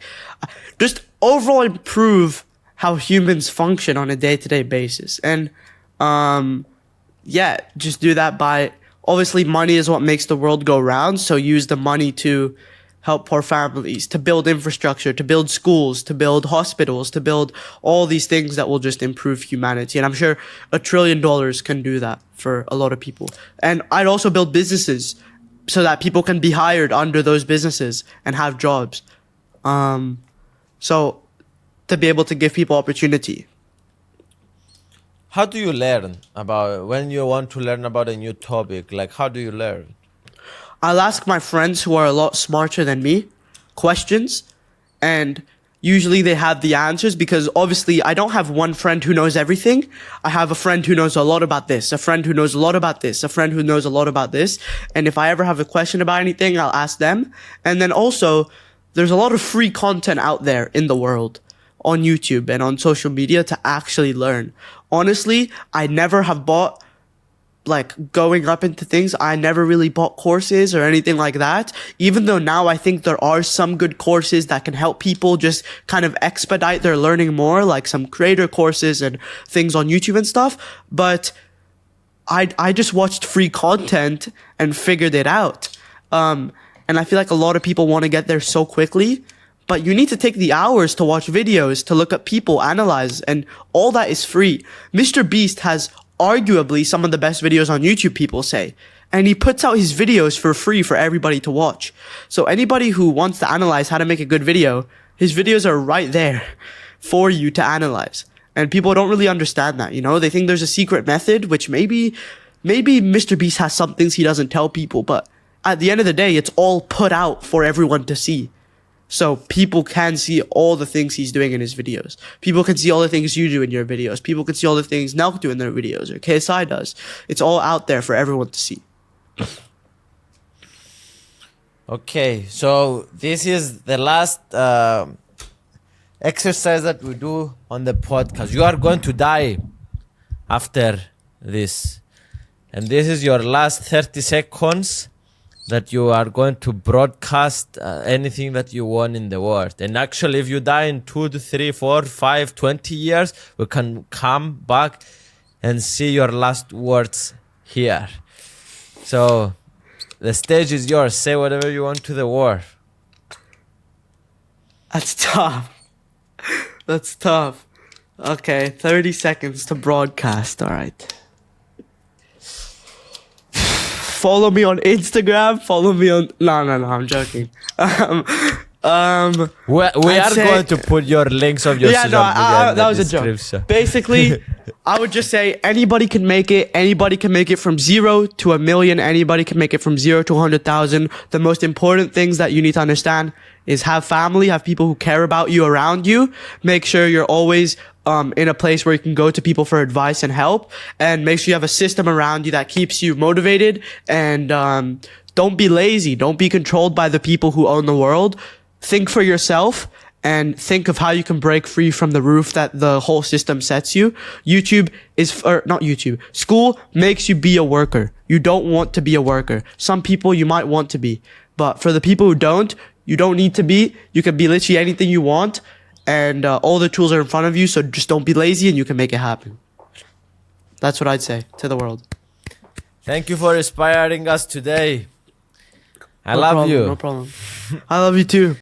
just overall improve how humans function on a day-to-day basis. And yeah, just do that by, obviously money is what makes the world go round, so use the money to help poor families, to build infrastructure, to build schools, to build hospitals, to build all these things that will just improve humanity. And I'm sure $1 trillion can do that for a lot of people. And I'd also build businesses so that people can be hired under those businesses and have jobs. So to be able to give people opportunity. how do you learn about when you want to learn about a new topic? Like, how do you learn? I'll ask my friends who are a lot smarter than me questions, and usually they have the answers because obviously I don't have one friend who knows everything. I have a friend who knows a lot about this, a friend who knows a lot about this, a friend who knows a lot about this. And if I ever have a question about anything, I'll ask them. And then also, there's a lot of free content out there in the world on YouTube and on social media to actually learn. Honestly, I never have bought, like, going up into things, I never really bought courses or anything like that. Even though now I think there are some good courses that can help people just kind of expedite their learning more, like some creator courses and things on YouTube and stuff. But I just watched free content and figured it out. And I feel like a lot of people want to get there so quickly, but you need to take the hours to watch videos, to look at people, analyze, and all that is free. MrBeast has arguably some of the best videos on YouTube, people say. And he puts out his videos for free for everybody to watch. So anybody who wants to analyze how to make a good video, his videos are right there for you to analyze. And people don't really understand that, you know? They think there's a secret method, which maybe MrBeast has some things he doesn't tell people, but at the end of the day, it's all put out for everyone to see. So people can see all the things he's doing in his videos. People can see all the things you do in your videos. People can see all the things Nelk do in their videos or KSI does. It's all out there for everyone to see. Okay, so this is the last exercise that we do on the podcast. You are going to die after this. And this is your last 30 seconds that you are going to broadcast anything that you want in the world. And actually, if you die in 2 to 3, 4, 5, 20 years, we can come back and see your last words here. So the stage is yours. Say whatever you want to the world. That's tough. That's tough. Okay, 30 seconds to broadcast. All right. Follow me on Instagram. Follow me on... No, I'm joking. We are going to put your links of your social media in that the was description. a joke. Basically, I would just say anybody can make it. Anybody can make it from 0 to 1 million. Anybody can make it from 0 to 100,000. The most important things that you need to understand is have family, have people who care about you around you. Make sure you're always in a place where you can go to people for advice and help, and make sure you have a system around you that keeps you motivated. And don't be lazy. Don't be controlled by the people who own the world. Think for yourself and think of how you can break free from the roof that the whole system sets you. School makes you be a worker. You don't want to be a worker. Some people you might want to be, but for the people who don't, you don't need to be. You can be literally anything you want, and all the tools are in front of you, so just don't be lazy and you can make it happen. That's what I'd say to the world. Thank you for inspiring us today. I love you. No problem. I love you too.